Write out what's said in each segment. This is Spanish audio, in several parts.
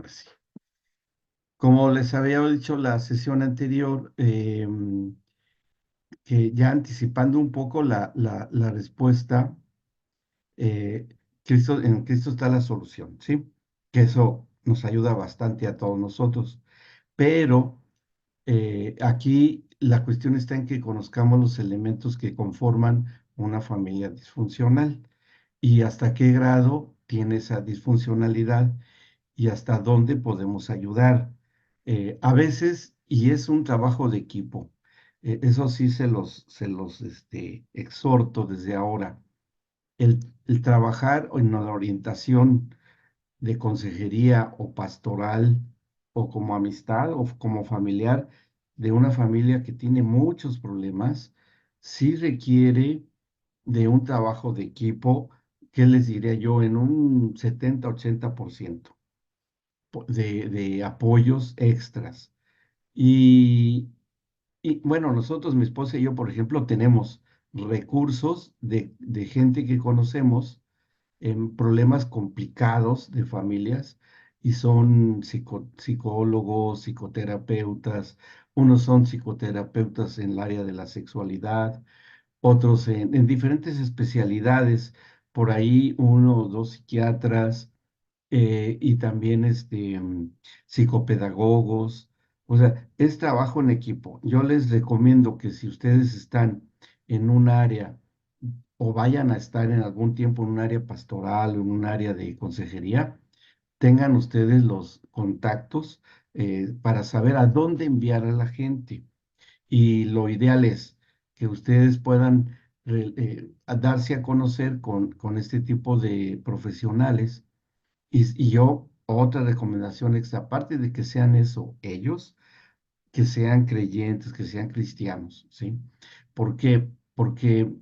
ahora sí. Como les había dicho la sesión anterior, que ya anticipando un poco la respuesta, eh, en Cristo está la solución, ¿sí? Que eso nos ayuda bastante a todos nosotros. Pero aquí la cuestión está en que conozcamos los elementos que conforman una familia disfuncional y hasta qué grado tiene esa disfuncionalidad y hasta dónde podemos ayudar. A veces, y es un trabajo de equipo, eso sí se los exhorto desde ahora, el trabajar en la orientación de consejería o pastoral o como amistad o como familiar de una familia que tiene muchos problemas, sí requiere de un trabajo de equipo, ¿qué les diría yo? En un 70-80% de apoyos extras. Y, y bueno, nosotros, mi esposa y yo, por ejemplo, tenemos recursos de gente que conocemos en problemas complicados de familias y son psicólogos, psicoterapeutas, unos son psicoterapeutas en el área de la sexualidad, otros en diferentes especialidades, por ahí uno o dos psiquiatras y también psicopedagogos. O sea, es trabajo en equipo. Yo les recomiendo que si ustedes están en un área o vayan a estar en algún tiempo en un área pastoral o en un área de consejería, tengan ustedes los contactos para saber a dónde enviar a la gente. Y lo ideal es que ustedes puedan darse a conocer con este tipo de profesionales. Y yo, otra recomendación extra, aparte de que sean eso ellos, que sean creyentes, que sean cristianos, ¿sí? ¿Por qué? Porque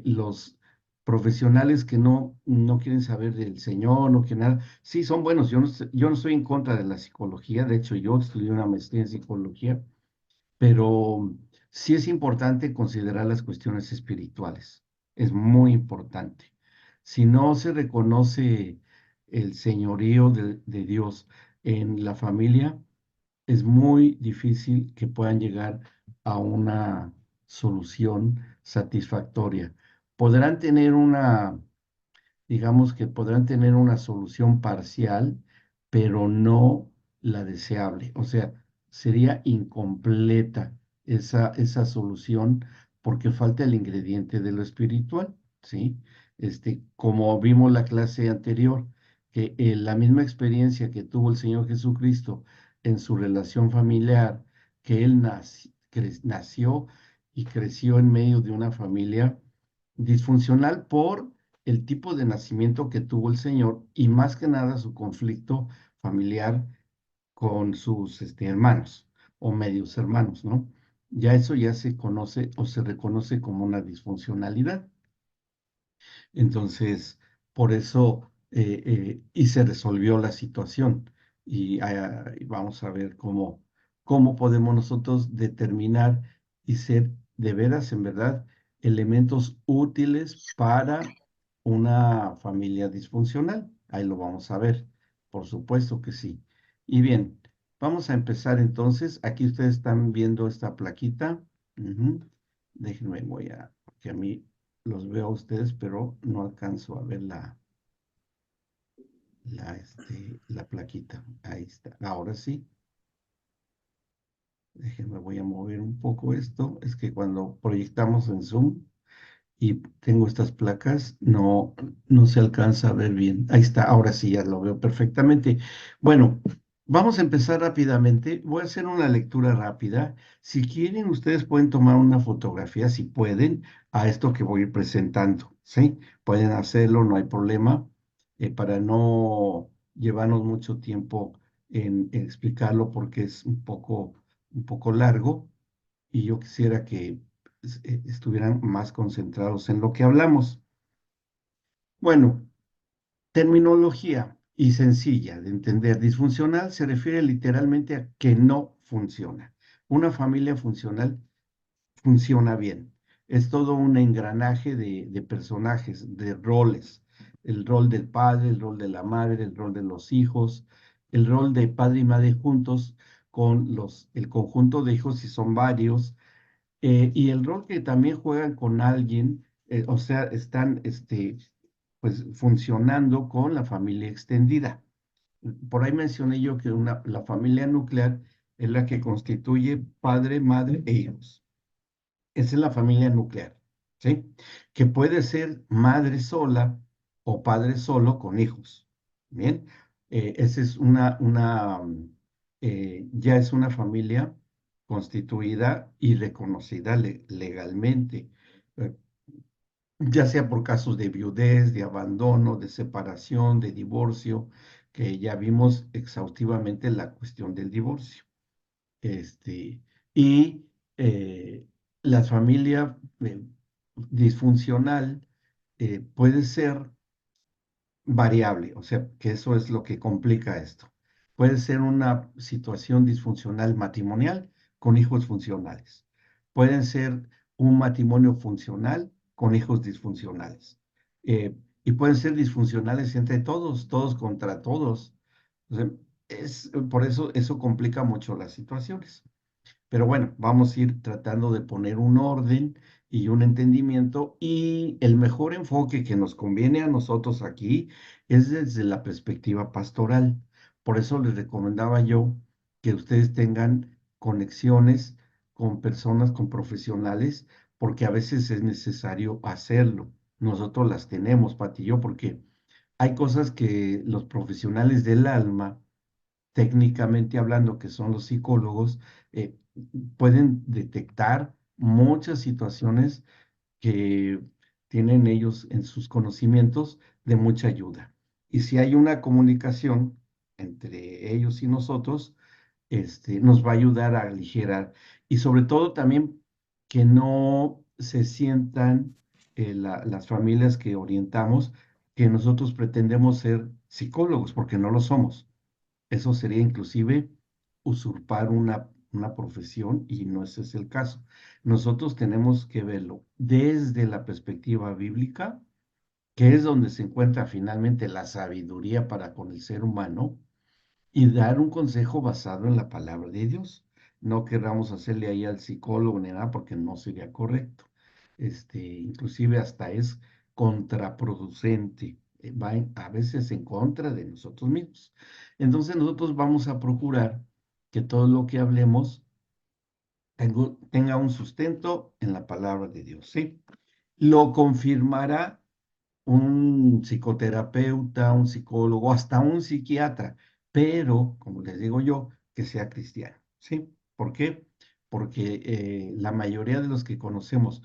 los profesionales que no quieren saber del Señor, no quieren nada, sí son buenos, yo no estoy en contra de la psicología, de hecho yo estudié una maestría en psicología, pero sí es importante considerar las cuestiones espirituales, es muy importante. Si no se reconoce el señorío de Dios en la familia, es muy difícil que puedan llegar a una solución satisfactoria. Podrán tener digamos que podrán tener una solución parcial, pero no la deseable. O sea, sería incompleta esa solución porque falta el ingrediente de lo espiritual, ¿sí? Como vimos la clase anterior, que la misma experiencia que tuvo el Señor Jesucristo en su relación familiar, que él nació y creció en medio de una familia disfuncional por el tipo de nacimiento que tuvo el Señor y más que nada su conflicto familiar con sus hermanos o medios hermanos, ¿no? Ya eso ya se conoce o se reconoce como una disfuncionalidad. Entonces, por eso, y se resolvió la situación. Y vamos a ver cómo podemos nosotros determinar y ser de veras, en verdad, elementos útiles para una familia disfuncional. Ahí lo vamos a ver, por supuesto que sí. Y bien, vamos a empezar entonces. Aquí ustedes están viendo esta plaquita. Ujú. Déjenme, porque a mí los veo a ustedes, pero no alcanzo a ver la plaquita. Ahí está. Ahora sí, déjenme, voy a mover un poco esto. Es que cuando proyectamos en Zoom y tengo estas placas, no se alcanza a ver bien. Ahí está, ahora sí ya lo veo perfectamente. Bueno, vamos a empezar rápidamente. Voy a hacer una lectura rápida. Si quieren, ustedes pueden tomar una fotografía, si pueden, a esto que voy a ir presentando, ¿sí? Pueden hacerlo, no hay problema, para no llevarnos mucho tiempo en explicarlo porque es un poco largo y yo quisiera que estuvieran más concentrados en lo que hablamos. Bueno, terminología y sencilla de entender. Disfuncional se refiere literalmente a que no funciona. Una familia funcional funciona bien. Es todo un engranaje de personajes, de roles. El rol del padre, el rol de la madre, el rol de los hijos, el rol de padre y madre juntos con el conjunto de hijos, si son varios, y el rol que también juegan con alguien, o sea, están pues, funcionando con la familia extendida. Por ahí mencioné yo que la familia nuclear es la que constituye padre, madre e hijos. Esa es la familia nuclear, ¿sí? Que puede ser madre sola o padre solo con hijos. Bien, esa es ya es una familia constituida y reconocida legalmente, eh, ya sea por casos de viudez, de abandono, de separación, de divorcio, que ya vimos exhaustivamente la cuestión del divorcio. Este, y la familia disfuncional puede ser variable, o sea, que eso es lo que complica esto. Puede ser una situación disfuncional matrimonial con hijos funcionales. Pueden ser un matrimonio funcional con hijos disfuncionales. Y pueden ser disfuncionales entre todos, todos contra todos. O sea, por eso eso complica mucho las situaciones. Pero bueno, vamos a ir tratando de poner un orden y un entendimiento y el mejor enfoque que nos conviene a nosotros aquí es desde la perspectiva pastoral. Por eso les recomendaba yo que ustedes tengan conexiones con personas, con profesionales, porque a veces es necesario hacerlo. Nosotros las tenemos, Pati y yo, porque hay cosas que los profesionales del alma técnicamente hablando, que son los psicólogos, pueden detectar muchas situaciones que tienen ellos en sus conocimientos de mucha ayuda. Y si hay una comunicación entre ellos y nosotros, nos va a ayudar a aligerar. Y sobre todo también que no se sientan las familias que orientamos que nosotros pretendemos ser psicólogos, porque no lo somos. Eso sería inclusive usurpar una profesión y no ese es el caso. Nosotros tenemos que verlo desde la perspectiva bíblica, que es donde se encuentra finalmente la sabiduría para con el ser humano, y dar un consejo basado en la palabra de Dios. No querramos hacerle ahí al psicólogo ni nada porque no sería correcto. Inclusive hasta es contraproducente, a veces en contra de nosotros mismos. Entonces nosotros vamos a procurar que todo lo que hablemos tenga un sustento en la palabra de Dios, ¿sí? Lo confirmará un psicoterapeuta, un psicólogo, hasta un psiquiatra, pero, como les digo yo, que sea cristiano, ¿sí? ¿Por qué? Porque la mayoría de los que conocemos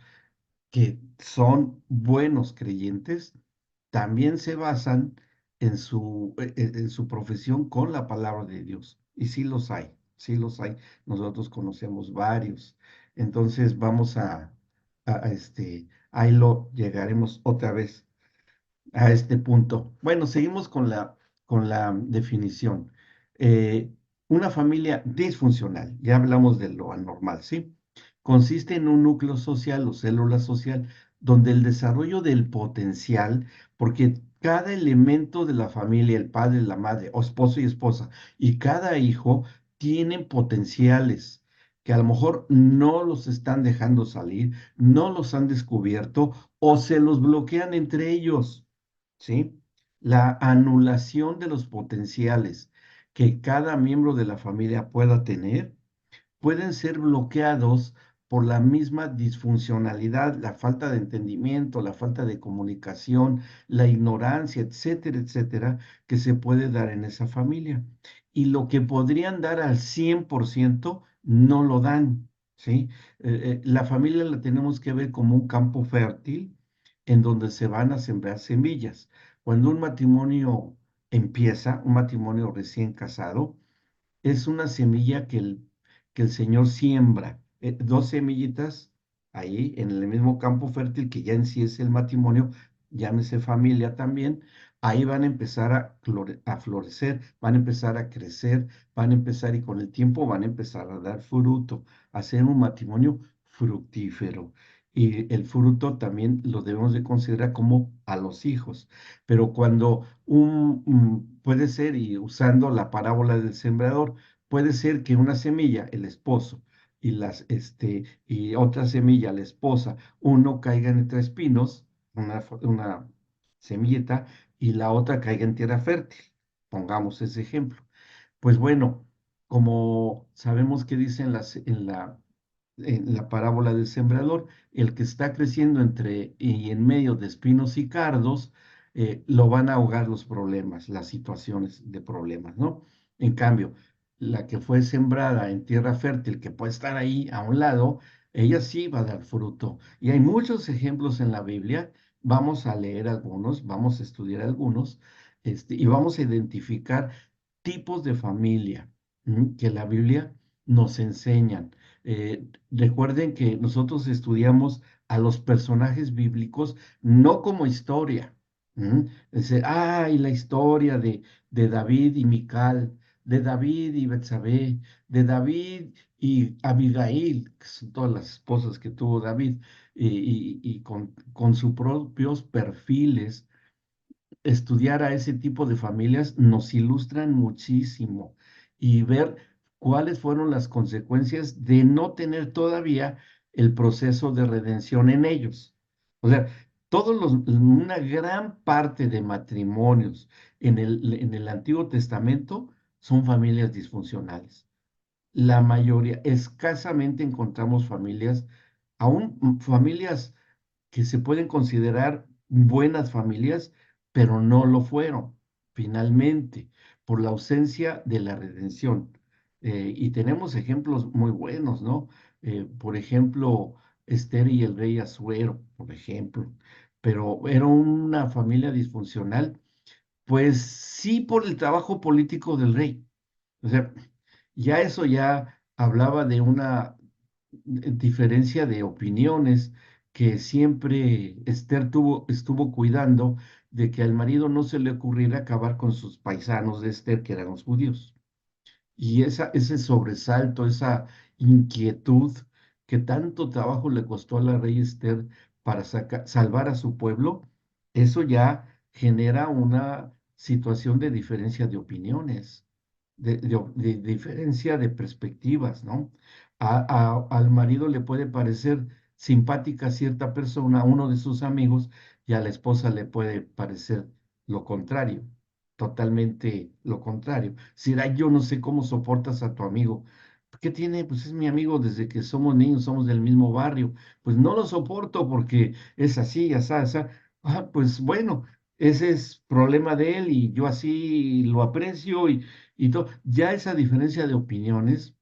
que son buenos creyentes, también se basan en su profesión con la palabra de Dios. Y sí los hay, sí los hay. Nosotros conocemos varios. Entonces vamos ahí lo llegaremos otra vez a este punto. Bueno, seguimos con la definición. Eh, una familia disfuncional, ya hablamos de lo anormal, ¿sí? Consiste en un núcleo social o célula social donde el desarrollo del potencial, porque cada elemento de la familia, el padre, la madre, o esposo y esposa, y cada hijo tienen potenciales que a lo mejor no los están dejando salir, no los han descubierto o se los bloquean entre ellos. ¿Sí? La anulación de los potenciales que cada miembro de la familia pueda tener pueden ser bloqueados por la misma disfuncionalidad, la falta de entendimiento, la falta de comunicación, la ignorancia, etcétera, etcétera, que se puede dar en esa familia. Y lo que podrían dar al 100% no lo dan, ¿sí? La familia la tenemos que ver como un campo fértil en donde se van a sembrar semillas. Cuando un matrimonio empieza, un matrimonio recién casado, es una semilla que el Señor siembra. Dos semillitas ahí en el mismo campo fértil que ya en sí es el matrimonio, llámese familia también, ahí van a empezar a florecer, van a empezar a crecer, van a empezar y con el tiempo van a empezar a dar fruto, a ser un matrimonio fructífero. y el fruto también lo debemos de considerar como a los hijos. Pero cuando puede ser, y usando la parábola del sembrador, puede ser que una semilla, el esposo, y otra semilla, la esposa, uno caiga entre espinos, una semillita, y la otra caiga en tierra fértil. Pongamos ese ejemplo. Pues bueno, como sabemos que dice en la parábola del sembrador, el que está creciendo entre y en medio de espinos y cardos, lo van a ahogar los problemas, las situaciones de problemas, ¿no? En cambio, la que fue sembrada en tierra fértil, que puede estar ahí a un lado, ella sí va a dar fruto. Y hay muchos ejemplos en la Biblia. Vamos a leer algunos, vamos a estudiar algunos, y vamos a identificar tipos de familia que la Biblia nos enseñan. Recuerden que nosotros estudiamos a los personajes bíblicos no como historia. Dice, y la historia de David y Mical, de David y Betsabé, de David y Abigail, que son todas las esposas que tuvo David, y con sus propios perfiles. Estudiar a ese tipo de familias nos ilustran muchísimo y ver cuáles fueron las consecuencias de no tener todavía el proceso de redención en ellos. O sea, una gran parte de matrimonios en el Antiguo Testamento son familias disfuncionales. La mayoría, escasamente encontramos familias, aún familias que se pueden considerar buenas familias, pero no lo fueron, finalmente, por la ausencia de la redención. Y tenemos ejemplos muy buenos, ¿no? Por ejemplo, Esther y el rey Asuero, por ejemplo, pero era una familia disfuncional, pues sí por el trabajo político del rey. O sea, ya eso ya hablaba de una diferencia de opiniones que siempre Esther estuvo cuidando de que al marido no se le ocurriera acabar con sus paisanos de Esther, que eran los judíos. Y ese sobresalto, esa inquietud que tanto trabajo le costó a la rey Esther para salvar a su pueblo, eso ya genera una situación de diferencia de opiniones, de diferencia de perspectivas, ¿no? Al marido le puede parecer simpática cierta persona, uno de sus amigos, y a la esposa le puede parecer lo contrario, totalmente lo contrario. Si yo no sé cómo soportas a tu amigo. ¿Qué tiene? Pues es mi amigo desde que somos niños, somos del mismo barrio. Pues no lo soporto porque es así, así, así. Pues bueno, ese es problema de él y yo así lo aprecio y todo. Ya esa diferencia de opiniones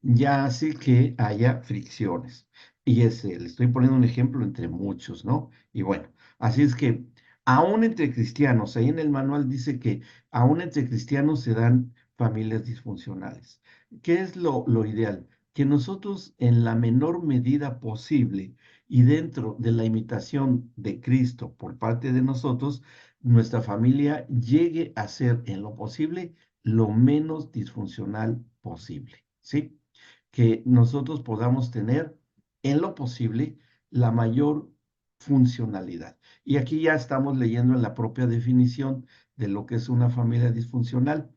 ya hace que haya fricciones. Y le estoy poniendo un ejemplo entre muchos, ¿no? Y bueno, así es que aún entre cristianos, ahí en el manual dice que aún entre cristianos se dan familias disfuncionales. ¿Qué es lo ideal? Que nosotros en la menor medida posible y dentro de la imitación de Cristo por parte de nosotros, nuestra familia llegue a ser en lo posible lo menos disfuncional posible, ¿sí? Que nosotros podamos tener en lo posible la mayor funcionalidad. Y aquí ya estamos leyendo en la propia definición de lo que es una familia disfuncional,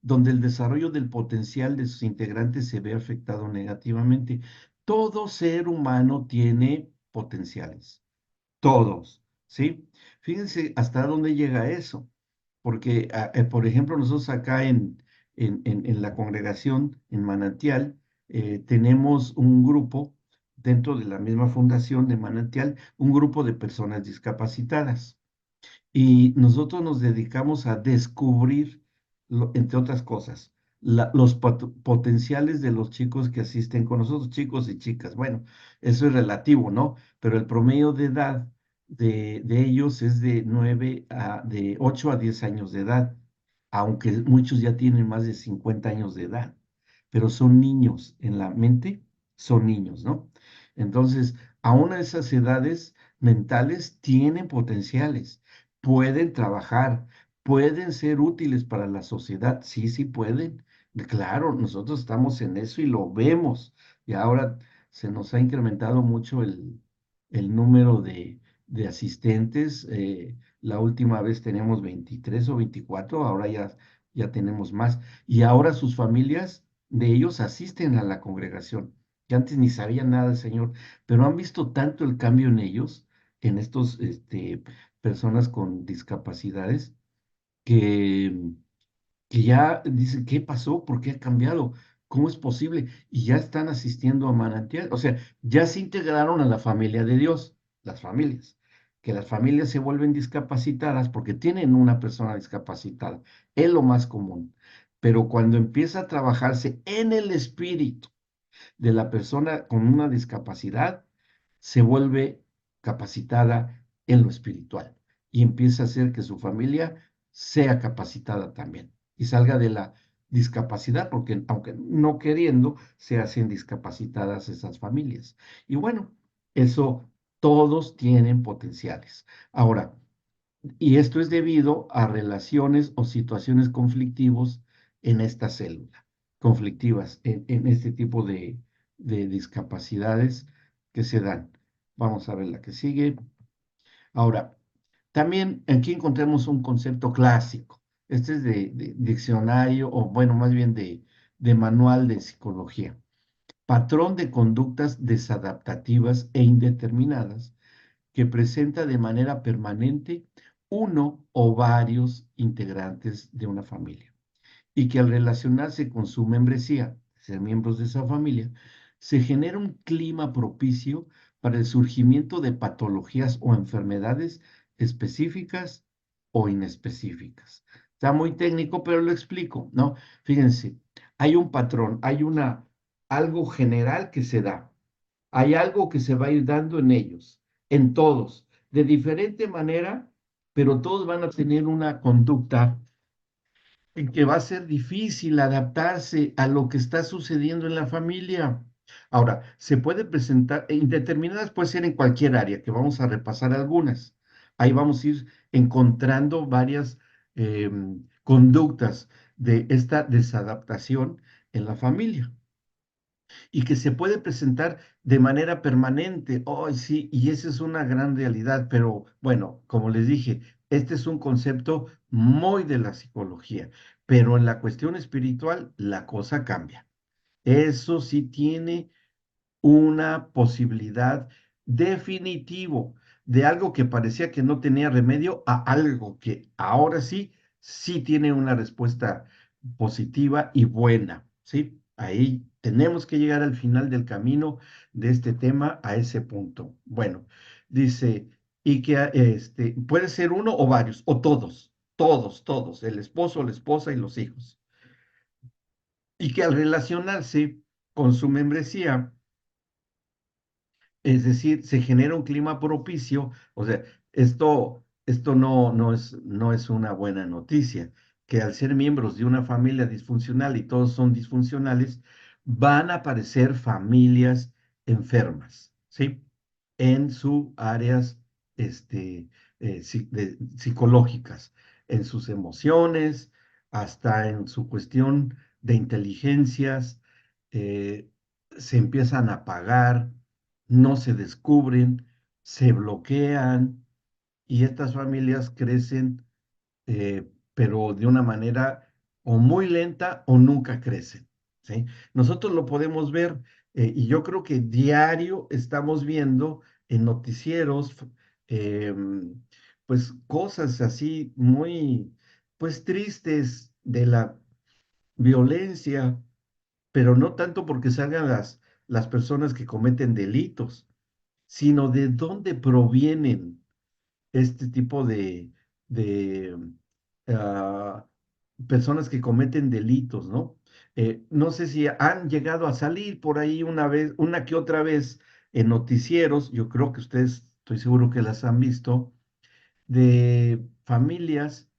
donde el desarrollo del potencial de sus integrantes se ve afectado negativamente. Todo ser humano tiene potenciales, todos, ¿sí? Fíjense hasta dónde llega eso, porque, por ejemplo, nosotros acá en la congregación, en Manantial, tenemos un grupo dentro de la misma fundación de Manantial, un grupo de personas discapacitadas. Y nosotros nos dedicamos a descubrir, entre otras cosas, los potenciales de los chicos que asisten con nosotros, chicos y chicas. Bueno, eso es relativo, ¿no? Pero el promedio de edad de ellos es de 8 a 10 años de edad, aunque muchos ya tienen más de 50 años de edad, pero son niños en la mente, son niños, ¿no? Entonces, aún a esas edades mentales tienen potenciales, pueden trabajar, pueden ser útiles para la sociedad. Sí, sí pueden. Claro, nosotros estamos en eso y lo vemos. Y ahora se nos ha incrementado mucho el número de asistentes. La última vez teníamos 23 o 24, ahora ya tenemos más. Y ahora sus familias de ellos asisten a la congregación, que antes ni sabían nada del Señor, pero han visto tanto el cambio en ellos, en estos, personas con discapacidades, que que ya dicen, ¿qué pasó? ¿Por qué ha cambiado? ¿Cómo es posible? Y ya están asistiendo a manantial. O sea, ya se integraron a la familia de Dios, las familias. Que las familias se vuelven discapacitadas porque tienen una persona discapacitada. Es lo más común. Pero cuando empieza a trabajarse en el espíritu de la persona con una discapacidad, se vuelve capacitada en lo espiritual y empieza a hacer que su familia sea capacitada también y salga de la discapacidad, porque aunque no queriendo, se hacen discapacitadas esas familias. Y bueno, eso todos tienen potenciales. Ahora, y esto es debido a relaciones o situaciones conflictivos en esta célula, conflictivas en este tipo de discapacidades que se dan. Vamos a ver la que sigue. Ahora, también aquí encontramos un concepto clásico. Este es de diccionario, o bueno, más bien de manual de psicología. Patrón de conductas desadaptativas e indeterminadas que presenta de manera permanente uno o varios integrantes de una familia y que al relacionarse con su membresía, ser miembros de esa familia, se genera un clima propicio para el surgimiento de patologías o enfermedades específicas o inespecíficas. Está muy técnico, pero lo explico, ¿no? Fíjense, hay un patrón, algo general que se da, hay algo que se va a ir dando en ellos, en todos, de diferente manera, pero todos van a tener una conducta en que va a ser difícil adaptarse a lo que está sucediendo en la familia. Ahora, se puede presentar, indeterminadas puede ser en cualquier área, que vamos a repasar algunas. Ahí vamos a ir encontrando varias conductas de esta desadaptación en la familia y que se puede presentar de manera permanente. Oh, sí, y esa es una gran realidad, pero bueno, como les dije, este es un concepto muy de la psicología, pero en la cuestión espiritual la cosa cambia. Eso sí tiene una posibilidad definitivo de algo que parecía que no tenía remedio a algo que ahora sí, sí tiene una respuesta positiva y buena, ¿sí? Ahí tenemos que llegar al final del camino de este tema a ese punto. Bueno, dice, y que puede ser uno o varios, o todos, todos, el esposo, la esposa y los hijos. Y que al relacionarse con su membresía, es decir, se genera un clima propicio, o sea, esto no es una buena noticia, que al ser miembros de una familia disfuncional y todos son disfuncionales, van a aparecer familias enfermas, ¿sí? En sus áreas psicológicas, en sus emociones, hasta en su cuestión de inteligencias, eh, se empiezan a apagar, no se descubren, se bloquean y estas familias crecen, pero de una manera o muy lenta o nunca crecen, ¿sí? Nosotros lo podemos ver y yo creo que diario estamos viendo en noticieros, pues cosas así muy, pues tristes de la violencia, pero no tanto porque salgan las personas que cometen delitos, sino de dónde provienen este tipo de ah, personas que cometen delitos, ¿no? No sé si han llegado a salir por ahí una vez, una que otra vez en noticieros, yo creo que ustedes, estoy seguro que las han visto, de familias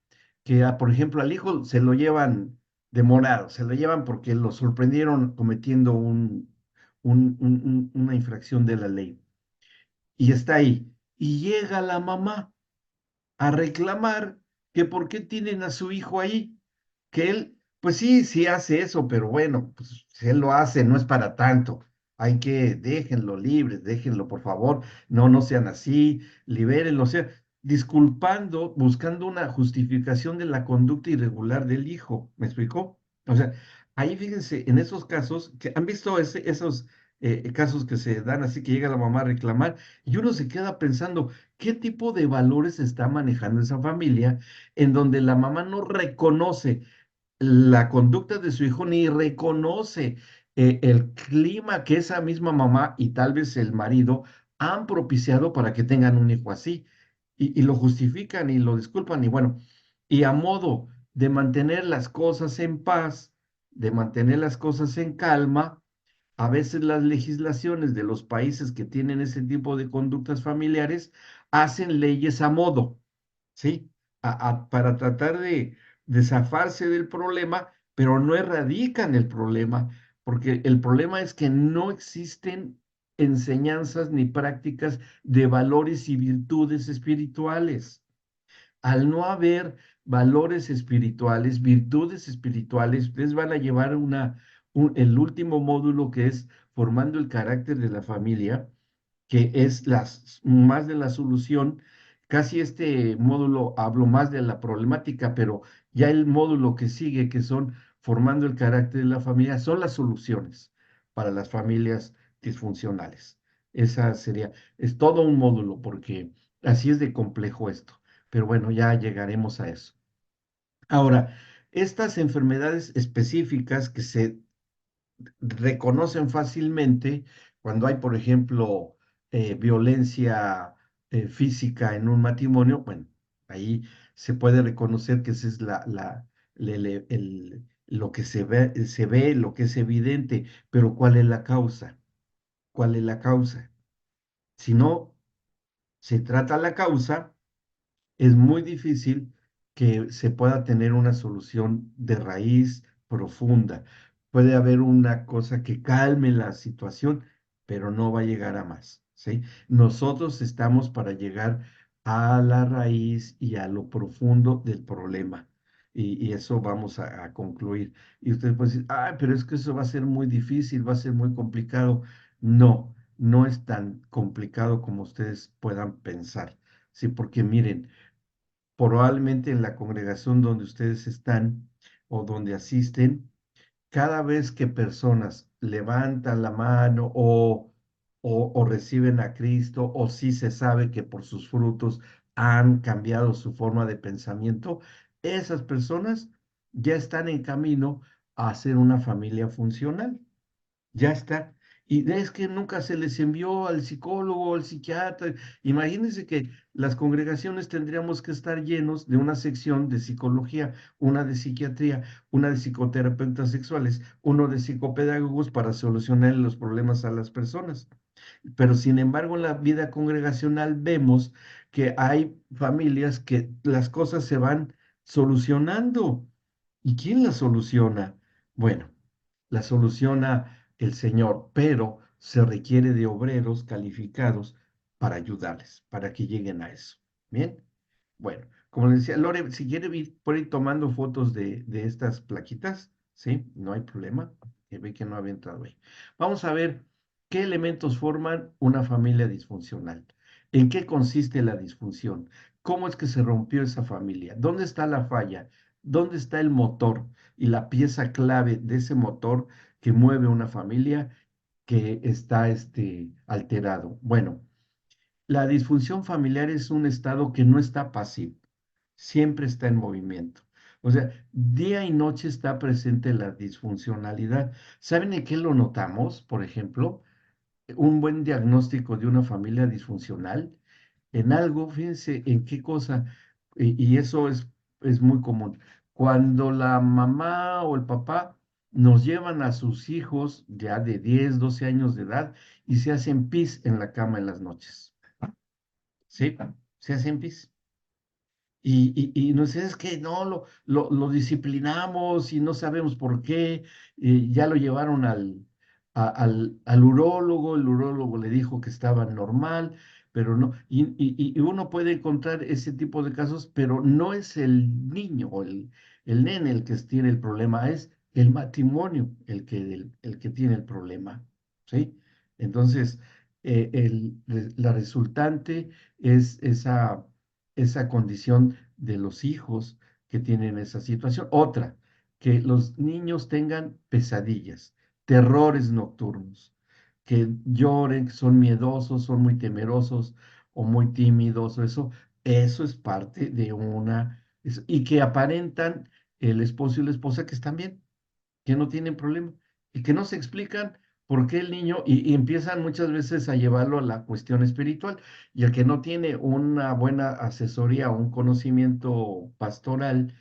que, por ejemplo, al hijo se lo llevan demorado, se lo llevan porque lo sorprendieron cometiendo una infracción de la ley y está ahí. Y llega la mamá a reclamar que por qué tienen a su hijo ahí, que él, pues sí, sí hace eso, pero bueno, pues si él lo hace, no es para tanto. hay que, déjenlo libre, déjenlo, por favor, no, no sean así, libérenlo, o sea, disculpando, buscando una justificación de la conducta irregular del hijo, ¿me explicó? O sea, ahí fíjense, en esos casos, que han visto esos casos que se dan así que llega la mamá a reclamar y uno se queda pensando, ¿qué tipo de valores está manejando esa familia en donde la mamá no reconoce la conducta de su hijo ni reconoce el clima que esa misma mamá y tal vez el marido han propiciado para que tengan un hijo así? Y lo justifican y lo disculpan y bueno, y a modo de mantener las cosas en paz, de mantener las cosas en calma, a veces las legislaciones de los países que tienen ese tipo de conductas familiares hacen leyes a modo, ¿sí? Para tratar de zafarse del problema, pero no erradican el problema, porque el problema es que no existen enseñanzas ni prácticas de valores y virtudes espirituales. Al no haber valores espirituales, virtudes espirituales, ustedes van a llevar el último módulo que es formando el carácter de la familia, que es más de la solución. Casi este módulo hablo más de la problemática, pero ya el módulo que sigue, que son formando el carácter de la familia, son las soluciones para las familias disfuncionales. Esa sería, es todo un módulo, porque así es de complejo esto. Pero bueno, ya llegaremos a eso. Ahora, estas enfermedades específicas que se reconocen fácilmente cuando hay, por ejemplo, violencia física en un matrimonio, bueno, ahí se puede reconocer que esa es lo que se ve, lo que es evidente, pero ¿cuál es la causa? ¿Cuál es la causa? Si no se trata la causa, es muy difícil que se pueda tener una solución de raíz profunda. Puede haber una cosa que calme la situación, pero no va a llegar a más, ¿sí? Nosotros estamos para llegar a la raíz y a lo profundo del problema. Y eso vamos a concluir. Y ustedes pueden decir, ah, pero es que eso va a ser muy difícil, va a ser muy complicado. No, no es tan complicado como ustedes puedan pensar. Sí, porque miren, probablemente en la congregación donde ustedes están o donde asisten, cada vez que personas levantan la mano o reciben a Cristo o si se sabe que por sus frutos han cambiado su forma de pensamiento, esas personas ya están en camino a ser una familia funcional. Ya está. Y es que nunca se les envió al psicólogo o al psiquiatra. Imagínense que las congregaciones tendríamos que estar llenos de una sección de psicología, una de psiquiatría, una de psicoterapeutas sexuales, uno de psicopedagogos para solucionar los problemas a las personas. Pero sin embargo, en la vida congregacional vemos que hay familias que las cosas se van solucionando. ¿Y quién las soluciona? Bueno, la soluciona el Señor, pero se requiere de obreros calificados para ayudarles, para que lleguen a eso. Bien, bueno, como les decía, Lore, si quiere ir por ahí tomando fotos de estas plaquitas, sí, no hay problema, que ve que no había entrado ahí. Vamos a ver qué elementos forman una familia disfuncional. ¿En qué consiste la disfunción? ¿Cómo es que se rompió esa familia? ¿Dónde está la falla? ¿Dónde está el motor y la pieza clave de ese motor que mueve una familia que está alterado? Bueno, la disfunción familiar es un estado que no está pasivo, siempre está en movimiento. O sea, día y noche está presente la disfuncionalidad. ¿Saben en qué lo notamos? Por ejemplo, un buen diagnóstico de una familia disfuncional en algo, fíjense en qué cosa, y eso es muy común. Cuando la mamá o el papá nos llevan a sus hijos ya de 10 12 años de edad y se hacen pis en la cama en las noches, ¿sí? Se hacen pis. Y no sé, es que no, lo disciplinamos y no sabemos por qué. Ya lo llevaron al urólogo, el urólogo le dijo que estaba normal, pero no. Y uno puede encontrar ese tipo de casos, pero no es el niño o el nene el que tiene el problema, es el matrimonio el que tiene el problema, ¿sí? Entonces, la resultante es esa condición de los hijos que tienen esa situación. Otra, que los niños tengan pesadillas, terrores nocturnos, que lloren, que son miedosos, son muy temerosos o muy tímidos, o eso es parte de y que aparentan el esposo y la esposa que están bien, que no tienen problema y que no se explican por qué el niño, y empiezan muchas veces a llevarlo a la cuestión espiritual, y el que no tiene una buena asesoría o un conocimiento pastoral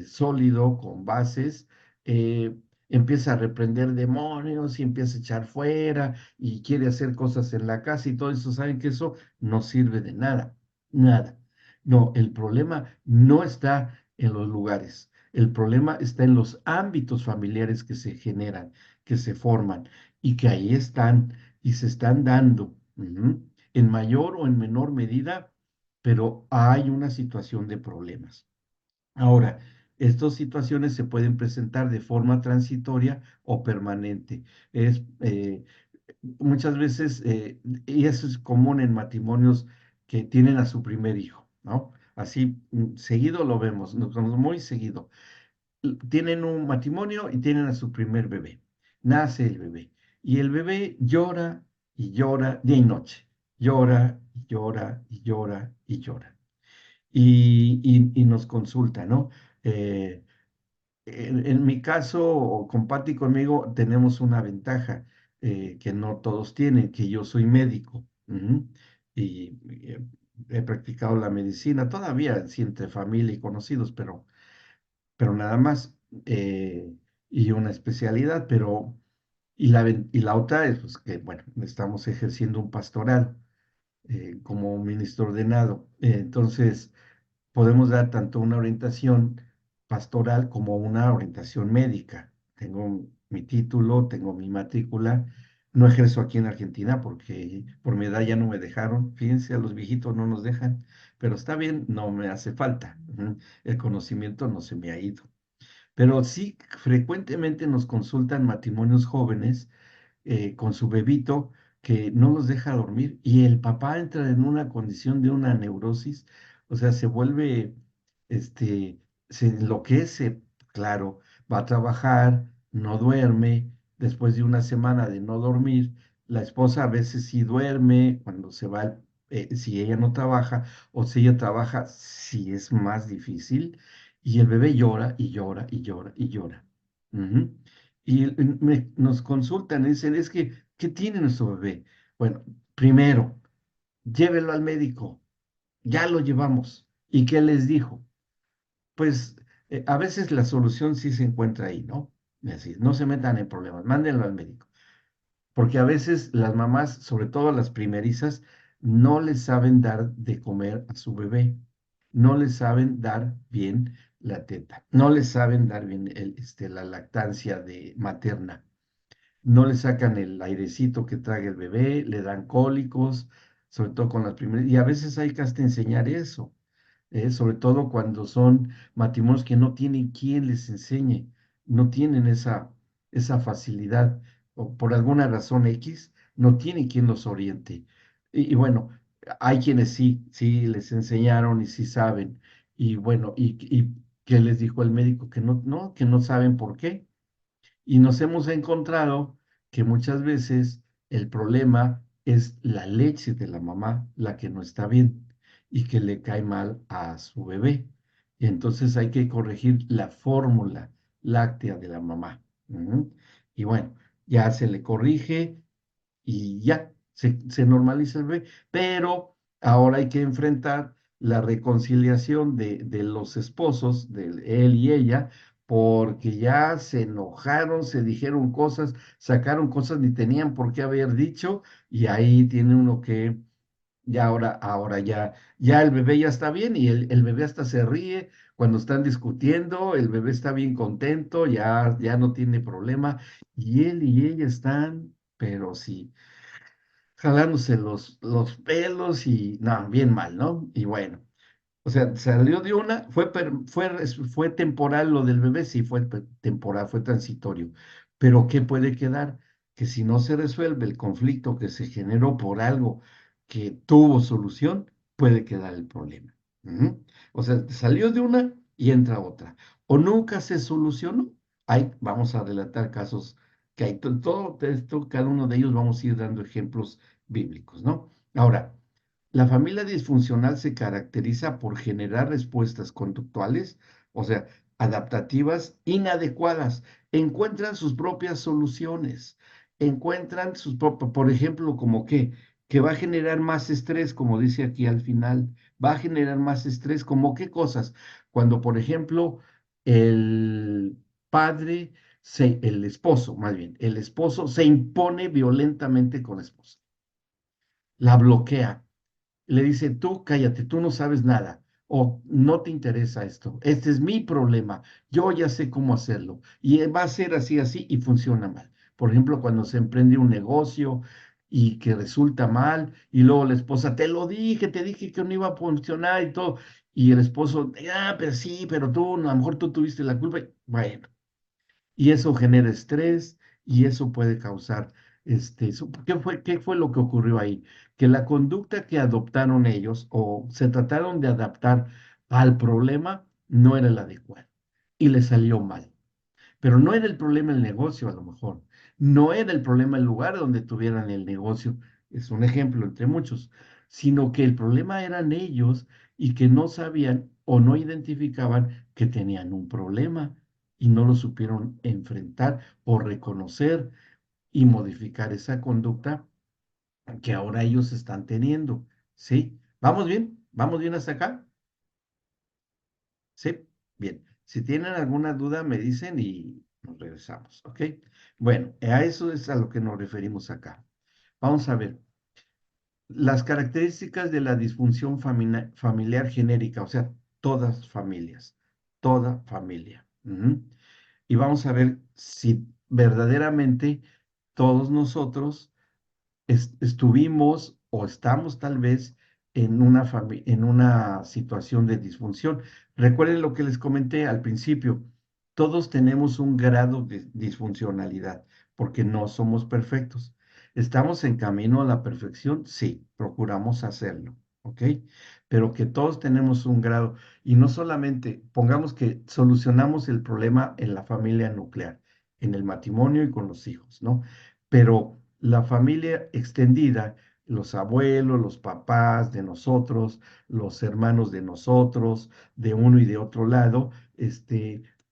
sólido, con bases, eh, empieza a reprender demonios y empieza a echar fuera y quiere hacer cosas en la casa y todo eso, saben que eso no sirve de nada, nada. No, el problema no está en los lugares. El problema está en los ámbitos familiares que se generan, que se forman y que ahí están y se están dando, en mayor o en menor medida, pero hay una situación de problemas. Ahora, estas situaciones se pueden presentar de forma transitoria o permanente. Es, muchas veces, y eso es común en matrimonios que tienen a su primer hijo, ¿no? Así, seguido lo vemos, muy seguido tienen un matrimonio y tienen a su primer bebé. Nace el bebé y el bebé llora y llora día y noche. Llora y llora y llora y llora. Y nos consulta, ¿no? Eh, en mi caso, o con Pati y conmigo, tenemos una ventaja que no todos tienen, que yo soy médico. Y he practicado la medicina todavía, sí, entre familia y conocidos, pero nada más, y una especialidad, y la otra es pues, que, bueno, estamos ejerciendo un pastorado como un ministro ordenado. Entonces, podemos dar tanto una orientación pastoral como una orientación médica. Tengo mi título, tengo mi matrícula. No ejerzo aquí en Argentina porque por mi edad ya no me dejaron. Fíjense, a los viejitos no nos dejan, pero está bien, no me hace falta. El conocimiento no se me ha ido. Pero sí, frecuentemente nos consultan matrimonios jóvenes con su bebito que no los deja dormir y el papá entra en una condición de una neurosis, o sea, se vuelve, se enloquece, claro, va a trabajar, no duerme, después de una semana de no dormir, la esposa a veces sí duerme cuando se va, si ella no trabaja, o si ella trabaja, sí es más difícil, y el bebé llora y llora y llora y llora. Ujú. Y nos consultan y dicen, es que, ¿qué tiene nuestro bebé? Bueno, primero, llévelo al médico. Ya lo llevamos. ¿Y qué les dijo? Pues a veces la solución sí se encuentra ahí, ¿no? Es decir, no se metan en problemas, mándenlo al médico. Porque a veces las mamás, sobre todo las primerizas, no les saben dar de comer a su bebé, no les saben dar bien la teta, no les saben dar bien la lactancia materna, no le sacan el airecito que traga el bebé, le dan cólicos, sobre todo con las primeras, y a veces hay que hasta enseñar eso, sobre todo cuando son matrimonios que no tienen quien les enseñe, no tienen esa facilidad, o por alguna razón X, no tienen quien los oriente. Y bueno, hay quienes sí, sí les enseñaron y sí saben, y bueno, y ¿qué les dijo el médico? Que no saben por qué. Y nos hemos encontrado que muchas veces el problema es la leche de la mamá la que no está bien y que le cae mal a su bebé. Y entonces hay que corregir la fórmula láctea de la mamá. Y bueno, ya se le corrige y ya se normaliza el bebé. Pero ahora hay que enfrentar la reconciliación de los esposos, de él y ella, porque ya se enojaron, se dijeron cosas, sacaron cosas ni tenían por qué haber dicho, y ahí tiene uno que, ya ahora ya el bebé ya está bien y el bebé hasta se ríe cuando están discutiendo, el bebé está bien contento, ya no tiene problema, y él y ella están, pero sí jalándose los pelos y, no, bien mal, ¿no? Y bueno, o sea, salió de una, fue temporal lo del bebé, sí, fue temporal, fue transitorio, pero ¿qué puede quedar? que si no se resuelve el conflicto que se generó por algo que tuvo solución, puede quedar el problema. Ujú. O sea, salió de una y entra otra. O nunca se solucionó. Ahí vamos a relatar casos que hay. Todo esto, cada uno de ellos vamos a ir dando ejemplos bíblicos, ¿no? Ahora, la familia disfuncional se caracteriza por generar respuestas conductuales, o sea, adaptativas inadecuadas. Encuentran sus propias soluciones, encuentran sus propios, por ejemplo, como que va a generar más estrés, como dice aquí al final, va a generar más estrés, como qué cosas. Cuando, por ejemplo, el padre, el esposo, más bien, el esposo se impone violentamente con la esposa, la bloquea, le dice, tú cállate, tú no sabes nada o no te interesa esto, este es mi problema, yo ya sé cómo hacerlo y va a ser así, así y funciona mal. Por ejemplo, cuando se emprende un negocio y que resulta mal y luego la esposa, te lo dije, te dije que no iba a funcionar y todo, y el esposo, ah, pero sí, pero tú, a lo mejor tú tuviste la culpa. Bueno, y eso genera estrés y eso puede causar, ¿qué fue lo que ocurrió ahí? Que la conducta que adoptaron ellos o se trataron de adaptar al problema no era la adecuada y le salió mal. Pero no era el problema el negocio, a lo mejor. No era el problema el lugar donde tuvieran el negocio. Es un ejemplo entre muchos. Sino que el problema eran ellos y que no sabían o no identificaban que tenían un problema y no lo supieron enfrentar o reconocer y modificar esa conducta que ahora ellos están teniendo. ¿Sí? ¿Vamos bien? ¿Vamos bien hasta acá? Sí, bien. Si tienen alguna duda, me dicen y nos regresamos, ¿ok? Bueno, a eso es a lo que nos referimos acá. Vamos a ver, las características de la disfunción familiar genérica, o sea, todas familias, toda familia. Ujú. Y vamos a ver si verdaderamente todos nosotros estuvimos o estamos tal vez en una situación de disfunción. Recuerden lo que les comenté al principio, todos tenemos un grado de disfuncionalidad porque no somos perfectos. ¿Estamos en camino a la perfección? Sí, procuramos hacerlo, ¿ok? Pero que todos tenemos un grado y no solamente pongamos que solucionamos el problema en la familia nuclear, en el matrimonio y con los hijos, ¿no? Pero la familia extendida, los abuelos, los papás de nosotros, los hermanos de nosotros, de uno y de otro lado,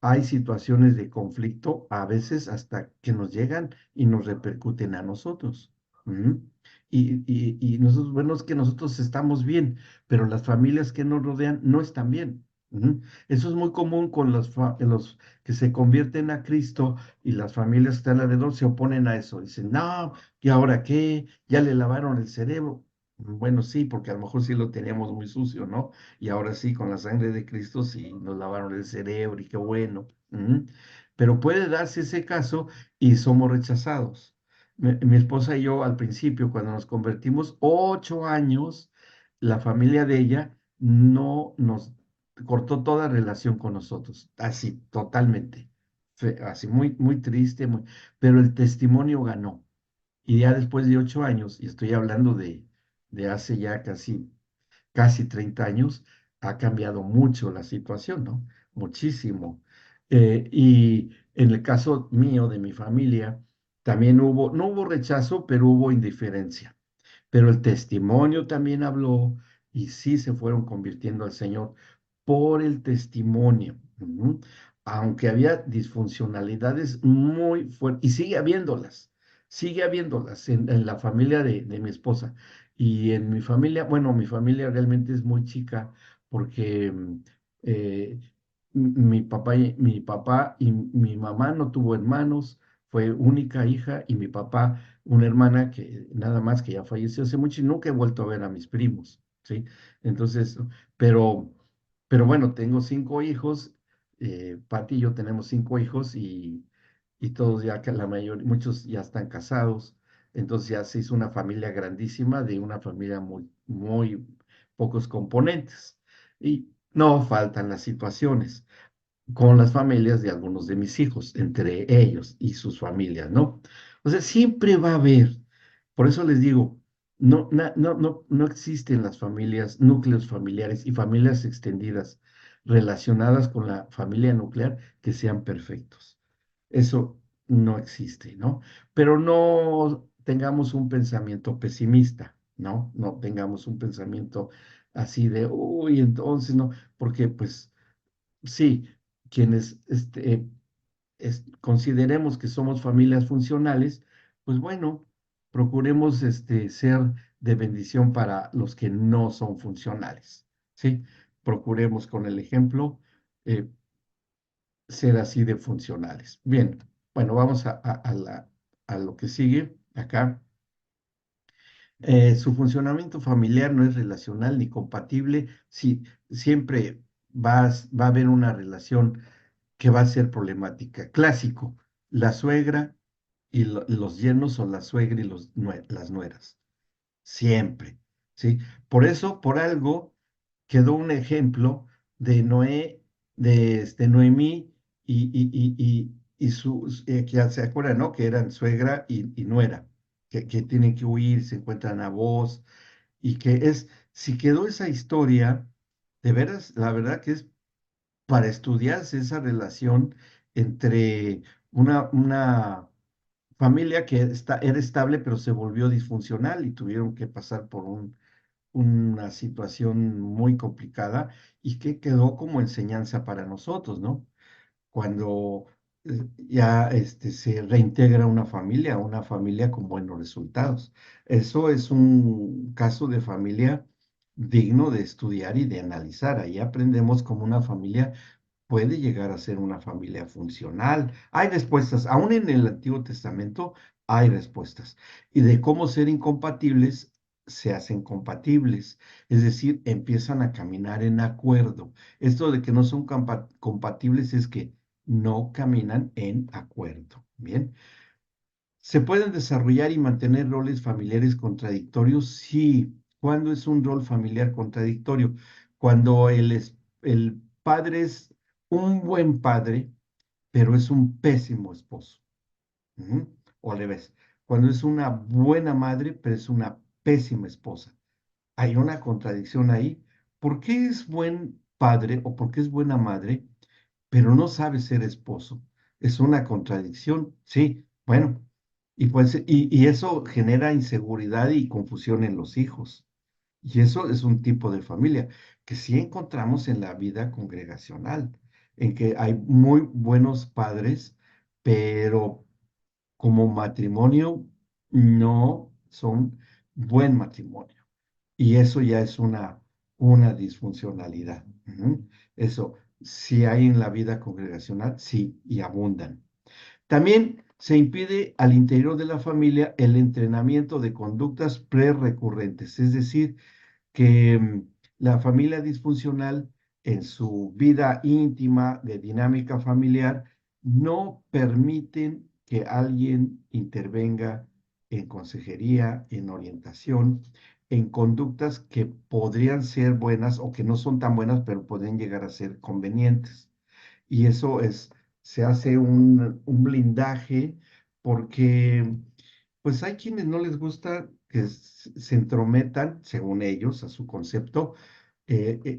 hay situaciones de conflicto, a veces hasta que nos llegan y nos repercuten a nosotros. Ujú. Y nosotros, bueno, es que nosotros estamos bien, pero las familias que nos rodean no están bien. Ujú. Eso es muy común con los que se convierten a Cristo y las familias que están alrededor se oponen a eso. Dicen, no, ¿y ahora qué? ¿Ya le lavaron el cerebro? Bueno, sí, porque a lo mejor sí lo teníamos muy sucio, ¿no? Y ahora sí, con la sangre de Cristo sí nos lavaron el cerebro y qué bueno. Ujú. Pero puede darse ese caso y somos rechazados. Mi esposa y yo al principio, cuando nos convertimos, 8 años, la familia de ella no nos cortó toda relación con nosotros, así, totalmente así muy, muy triste, pero el testimonio ganó. Y ya después de 8 años, y estoy hablando de hace ya casi 30 años, ha cambiado mucho la situación, ¿no? Muchísimo. Y en el caso mío, de mi familia, también no hubo rechazo, pero hubo indiferencia. Pero el testimonio también habló y sí se fueron convirtiendo al Señor por el testimonio. Ujú. Aunque había disfuncionalidades muy fuertes, y sigue habiéndolas en la familia de mi esposa. Y en mi familia, bueno, mi familia realmente es muy chica porque eh, mi papá y mi mamá no tuvo hermanos, fue única hija y mi papá una hermana que nada más que ya falleció hace mucho y nunca he vuelto a ver a mis primos, ¿sí? Entonces, pero, pero bueno, tengo 5 hijos, Pati y yo tenemos 5 hijos y todos ya, que la mayoría, muchos ya están casados, entonces ya se hizo una familia grandísima de una familia muy, muy pocos componentes. Y no faltan las situaciones con las familias de algunos de mis hijos, entre ellos y sus familias, ¿no? O sea, siempre va a haber. Por eso les digo, no existen las familias, núcleos familiares y familias extendidas relacionadas con la familia nuclear que sean perfectos. Eso no existe, ¿no? Pero no tengamos un pensamiento pesimista, ¿no? No tengamos un pensamiento así de, uy, entonces no, porque pues sí, quienes consideremos que somos familias funcionales, pues bueno, procuremos ser de bendición para los que no son funcionales, ¿sí? Procuremos con el ejemplo eh, ser así de funcionales. Bien, bueno, vamos a lo que sigue acá. Su funcionamiento familiar no es relacional ni compatible. Sí, siempre va a haber una relación que va a ser problemática. Clásico, la suegra y los yernos o la suegra y las nueras. Siempre, ¿sí? Por eso, por algo, quedó un ejemplo de Noé, de Noemí y que ya se acuerdan, ¿no? Que eran suegra y nuera, que tienen que huir, se encuentran a vos, y que si quedó esa historia, de veras, la verdad que es para estudiarse esa relación entre una familia que era estable, pero se volvió disfuncional y tuvieron que pasar por una situación muy complicada y que quedó como enseñanza para nosotros, ¿no? Cuando ya se reintegra una familia con buenos resultados. Eso es un caso de familia digno de estudiar y de analizar. Ahí aprendemos cómo una familia puede llegar a ser una familia funcional. Hay respuestas, aún en el Antiguo Testamento hay respuestas. Y de cómo ser incompatibles, se hacen compatibles, es decir, empiezan a caminar en acuerdo. Esto de que no son compatibles es que no caminan en acuerdo. Bien. ¿Se pueden desarrollar y mantener roles familiares contradictorios? Sí. ¿Cuándo es un rol familiar contradictorio? Cuando el padre es un buen padre, pero es un pésimo esposo. Ujú. O al revés, cuando es una buena madre, pero es una pésima esposa. Hay una contradicción ahí. ¿Por qué es buen padre o por qué es buena madre, pero no sabe ser esposo? Es una contradicción, sí. Bueno, y eso genera inseguridad y confusión en los hijos. Y eso es un tipo de familia que sí encontramos en la vida congregacional, en que hay muy buenos padres, pero como matrimonio no son buen matrimonio. Y eso ya es una disfuncionalidad. Ujú. Eso sí hay en la vida congregacional, sí, y abundan. También se impide al interior de la familia el entrenamiento de conductas prerecurrentes, es decir, que la familia disfuncional en su vida íntima de dinámica familiar no permiten que alguien intervenga en consejería, en orientación, en conductas que podrían ser buenas o que no son tan buenas, pero pueden llegar a ser convenientes. Y eso se hace un blindaje porque pues hay quienes no les gusta que se entrometan, según ellos, a su concepto,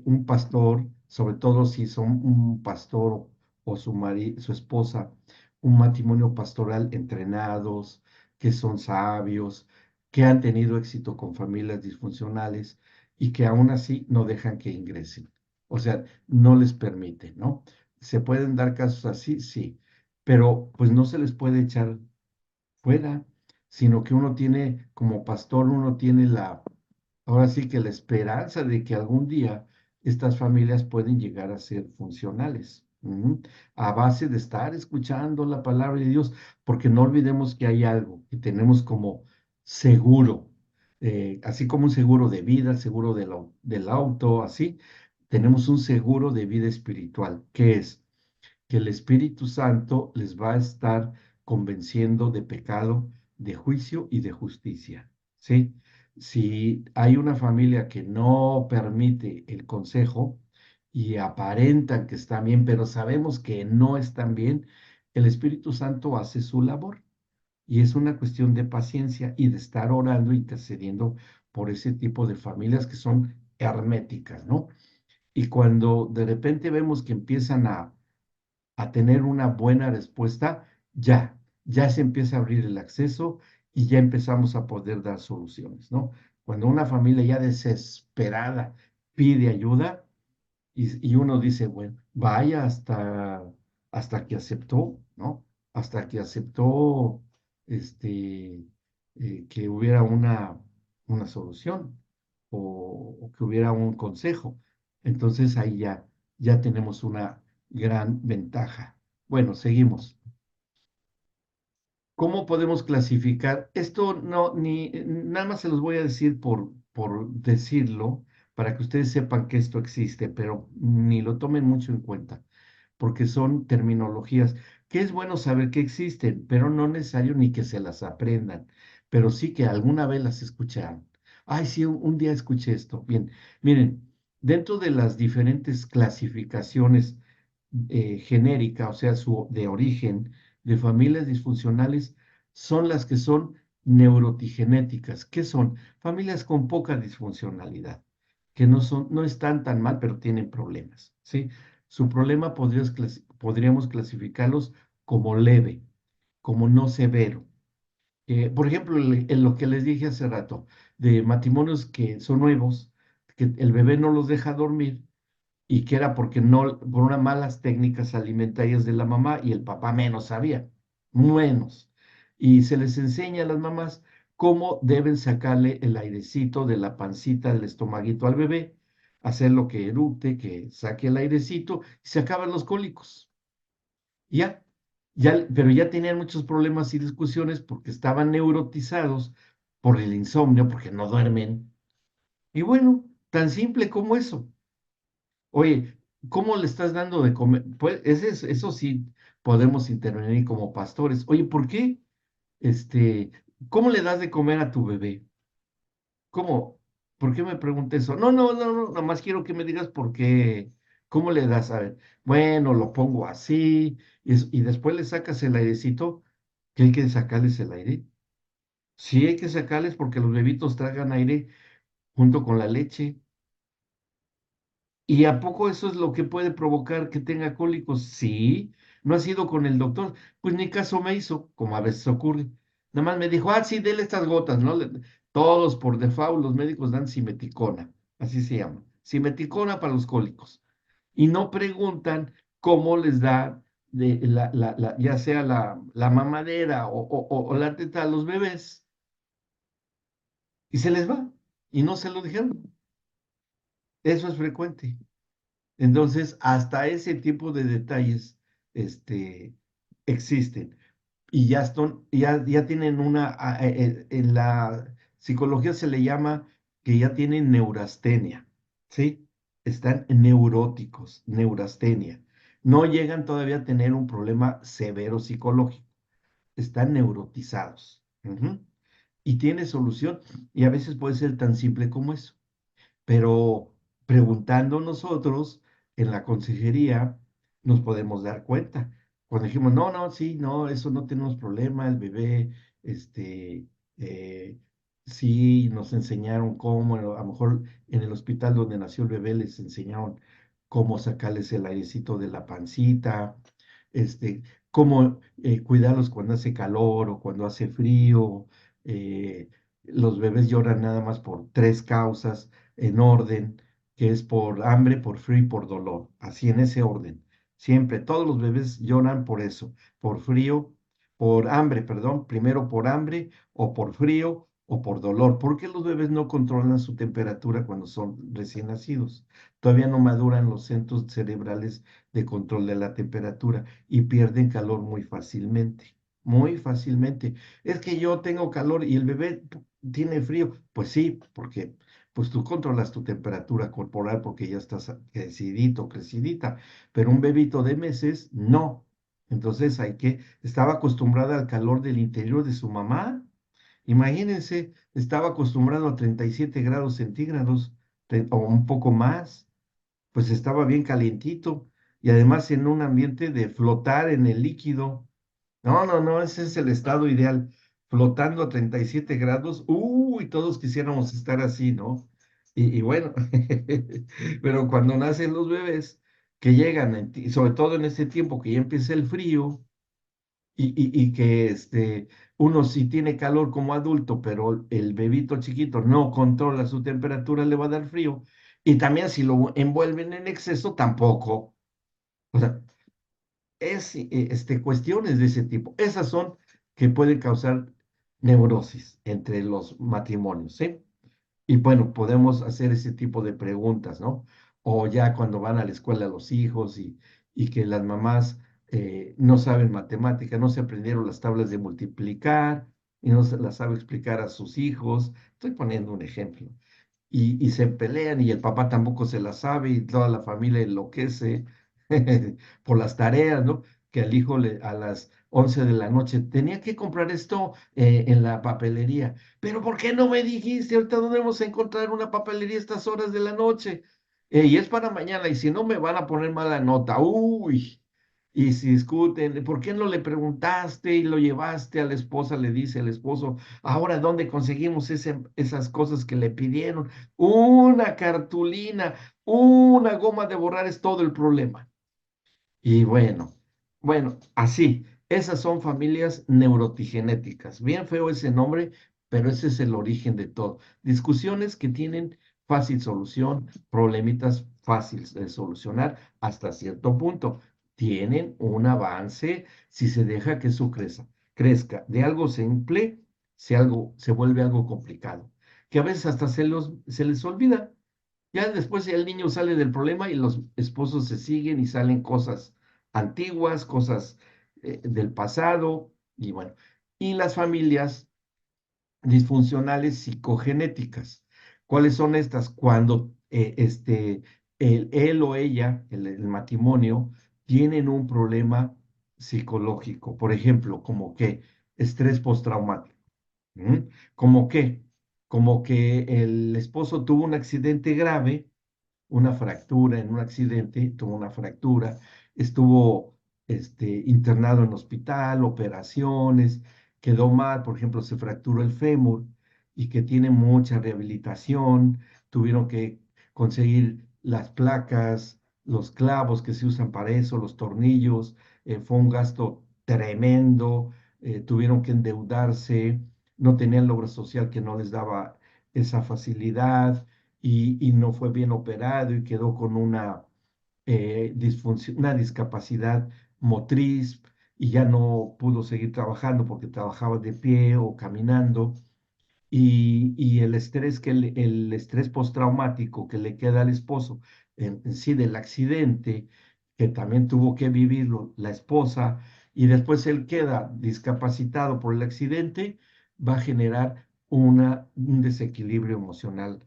un pastor, sobre todo si son un pastor o su esposa, un matrimonio pastoral entrenados, que son sabios, que han tenido éxito con familias disfuncionales y que aún así no dejan que ingresen. O sea, no les permiten, ¿no? ¿Se pueden dar casos así? Sí, pero pues no se les puede echar fuera, sino que uno tiene, como pastor, uno tiene ahora sí que la esperanza de que algún día estas familias pueden llegar a ser funcionales, a base de estar escuchando la palabra de Dios, porque no olvidemos que hay algo que tenemos como seguro, así como un seguro de vida, seguro del auto, así, tenemos un seguro de vida espiritual, que es que el Espíritu Santo les va a estar convenciendo de pecado, de juicio y de justicia, ¿sí? Si hay una familia que no permite el consejo y aparentan que están bien, pero sabemos que no están bien, el Espíritu Santo hace su labor Y es una cuestión de paciencia y de estar orando, intercediendo por ese tipo de familias que son herméticas, ¿no? Y cuando de repente vemos que empiezan a tener una buena respuesta, ya se empieza a abrir el acceso y ya empezamos a poder dar soluciones, ¿no? Cuando una familia ya desesperada pide ayuda y uno dice, bueno, vaya hasta que aceptó, ¿no? Hasta que aceptó este, que hubiera una solución o que hubiera un consejo. Entonces ahí ya tenemos una gran ventaja. Bueno, seguimos. ¿Cómo podemos clasificar? Esto no, ni, nada más se los voy a decir por decirlo, para que ustedes sepan que esto existe, pero ni lo tomen mucho en cuenta, porque son terminologías que es bueno saber que existen, pero no necesario ni que se las aprendan, pero sí que alguna vez las escucharon. Ay, sí, un día escuché esto. Bien, miren, dentro de las diferentes clasificaciones genérica, o sea, de origen, de familias disfuncionales, son las que son neurotigenéticas. ¿Qué son? Familias con poca disfuncionalidad, que no están tan mal, pero tienen problemas, ¿sí? Su problema podríamos clasificarlos como leve, como no severo. Por ejemplo, en lo que les dije hace rato, de matrimonios que son nuevos, que el bebé no los deja dormir, y que era porque no, por unas malas técnicas alimentarias de la mamá y el papá menos sabía, menos. Y se les enseña a las mamás cómo deben sacarle el airecito de la pancita del estomaguito al bebé, hacer lo que eructe, que saque el airecito y se acaban los cólicos. Ya, pero ya tenían muchos problemas y discusiones porque estaban neurotizados por el insomnio, porque no duermen. Y bueno, tan simple como eso. Oye, ¿cómo le estás dando de comer? Pues eso sí podemos intervenir como pastores. Oye, ¿por qué? Este, ¿Cómo le das de comer a tu bebé? ¿Cómo? ¿Por qué me preguntas eso? No, no, no, no, nada más quiero que me digas por qué. ¿Cómo le das? A ver, bueno, lo pongo así, y después le sacas el airecito, que hay que sacarles el aire. Sí, hay que sacarles porque los bebitos tragan aire junto con la leche. ¿Y a poco eso es lo que puede provocar que tenga cólicos? Sí, no ha sido con el doctor. Pues ni caso me hizo, como a veces ocurre. Nada más me dijo, sí, dele estas gotas, ¿no? Todos por default los médicos dan simeticona, así se llama. Simeticona para los cólicos. Y no preguntan cómo les da ya sea la mamadera o la teta a los bebés. Y se les va. Y no se lo dijeron. Eso es frecuente. Entonces, hasta ese tipo de detalles, este, existen y ya tienen en la psicología se le llama que ya tienen neurastenia, ¿sí? Están neuróticos, neurastenia. No llegan todavía a tener un problema severo psicológico, están neurotizados. Ujú. Y tiene solución y a veces puede ser tan simple como eso. Pero preguntando nosotros en la consejería, nos podemos dar cuenta. Cuando dijimos, no, no, sí, no, eso no tenemos problema, el bebé, este, eh, sí, nos enseñaron cómo, a lo mejor en el hospital donde nació el bebé les enseñaron cómo sacarles el airecito de la pancita, cómo cuidarlos cuando hace calor o cuando hace frío. eh, los bebés lloran nada más por tres causas en orden, que es por hambre, por frío y por dolor, así en ese orden. Siempre, todos los bebés lloran por eso, por frío, por hambre, perdón, primero por hambre o por frío o por dolor, porque los bebés no controlan su temperatura cuando son recién nacidos. Todavía no maduran los centros cerebrales de control de la temperatura y pierden calor muy fácilmente, muy fácilmente. Es que yo tengo calor y el bebé tiene frío. Pues sí, porque pues tú controlas tu temperatura corporal porque ya estás crecidito, crecidita, pero un bebito de meses no. Entonces estaba acostumbrada al calor del interior de su mamá. Imagínense, estaba acostumbrado a 37 grados centígrados o un poco más, pues estaba bien calientito y además en un ambiente de flotar en el líquido. No, no, no, ese es el estado ideal. flotando a 37 grados, uy, todos quisiéramos estar así, ¿no? Y bueno, pero cuando nacen los bebés, que llegan, y sobre todo en este tiempo que ya empieza el frío, y que uno sí tiene calor como adulto, pero el bebito chiquito no controla su temperatura, le va a dar frío. Y también si lo envuelven en exceso, tampoco. O sea, cuestiones de ese tipo. Esas son que pueden causar neurosis entre los matrimonios, ¿sí? Y bueno, podemos hacer ese tipo de preguntas, ¿no? O ya cuando van a la escuela los hijos y que las mamás no saben matemática, no se aprendieron las tablas de multiplicar y no se las sabe explicar a sus hijos. Estoy poniendo un ejemplo. Y se pelean y el papá tampoco se la sabe y toda la familia enloquece por las tareas, ¿no? Que al hijo a las 11 de la noche tenía que comprar esto en la papelería. Pero ¿por qué no me dijiste? Ahorita no debemos encontrar una papelería a estas horas de la noche. Y es para mañana y si no me van a poner mala nota. Uy. Y si discuten, ¿por qué no le preguntaste y lo llevaste a la esposa? Le dice el esposo, ahora, ¿dónde conseguimos esas cosas que le pidieron? Una cartulina, una goma de borrar es todo el problema. Y bueno, así, esas son familias neurotigenéticas. Bien feo ese nombre, pero ese es el origen de todo. Discusiones que tienen fácil solución, problemitas fáciles de solucionar hasta cierto punto. Tienen un avance si se deja que eso crezca. De algo simple, se vuelve algo complicado, que a veces hasta se les olvida. Ya después el niño sale del problema y los esposos se siguen y salen cosas antiguas, cosas del pasado y bueno. Y las familias disfuncionales psicogenéticas. ¿Cuáles son estas? Cuando él o ella, el matrimonio, tienen un problema psicológico, por ejemplo, como que estrés postraumático. ¿Mm? Como que, como que el esposo tuvo un accidente grave, una fractura en un accidente, tuvo una fractura, estuvo internado en hospital, operaciones, quedó mal, por ejemplo, se fracturó el fémur y que tiene mucha rehabilitación, tuvieron que conseguir las placas, los clavos que se usan para eso, los tornillos, fue un gasto tremendo, tuvieron que endeudarse, no tenían logro social que no les daba esa facilidad y no fue bien operado y quedó con una disfunción, una discapacidad motriz y ya no pudo seguir trabajando porque trabajaba de pie o caminando. Y el estrés el estrés postraumático que le queda al esposo en sí del accidente, que también tuvo que vivirlo la esposa, y después él queda discapacitado por el accidente, va a generar un desequilibrio emocional,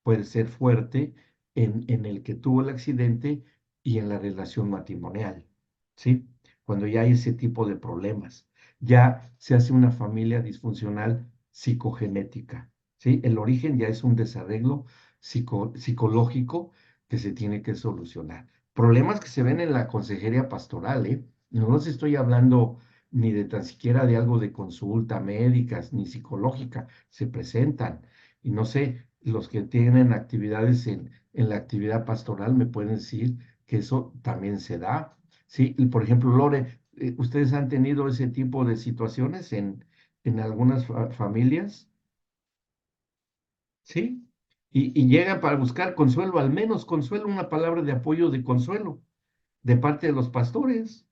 puede ser fuerte en el que tuvo el accidente y en la relación matrimonial, ¿sí? Cuando ya hay ese tipo de problemas, ya se hace una familia disfuncional psicogenética, ¿sí? El origen ya es un desarreglo psicológico que se tiene que solucionar. Problemas que se ven en la consejería pastoral, ¿eh? No les estoy hablando ni de tan siquiera de algo de consulta médicas ni psicológica, se presentan. Y no sé, los que tienen actividades en la actividad pastoral me pueden decir que eso también se da. Sí, y por ejemplo, Lore, ¿ustedes han tenido ese tipo de situaciones en algunas familias? ¿Sí? Y llegan para buscar consuelo, al menos consuelo, una palabra de apoyo, de consuelo, de parte de los pastores.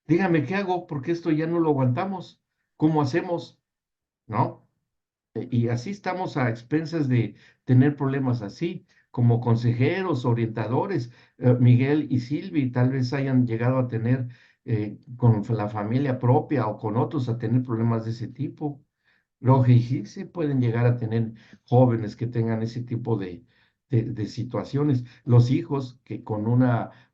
Dígame qué hago, porque esto ya no lo aguantamos. ¿Cómo hacemos? ¿No? Y así estamos a expensas de tener problemas así, como consejeros, orientadores. Miguel y Silvi tal vez hayan llegado a tener con la familia propia o con otros a tener problemas de ese tipo. Los sí se pueden llegar a tener jóvenes que tengan ese tipo de situaciones. Los hijos que con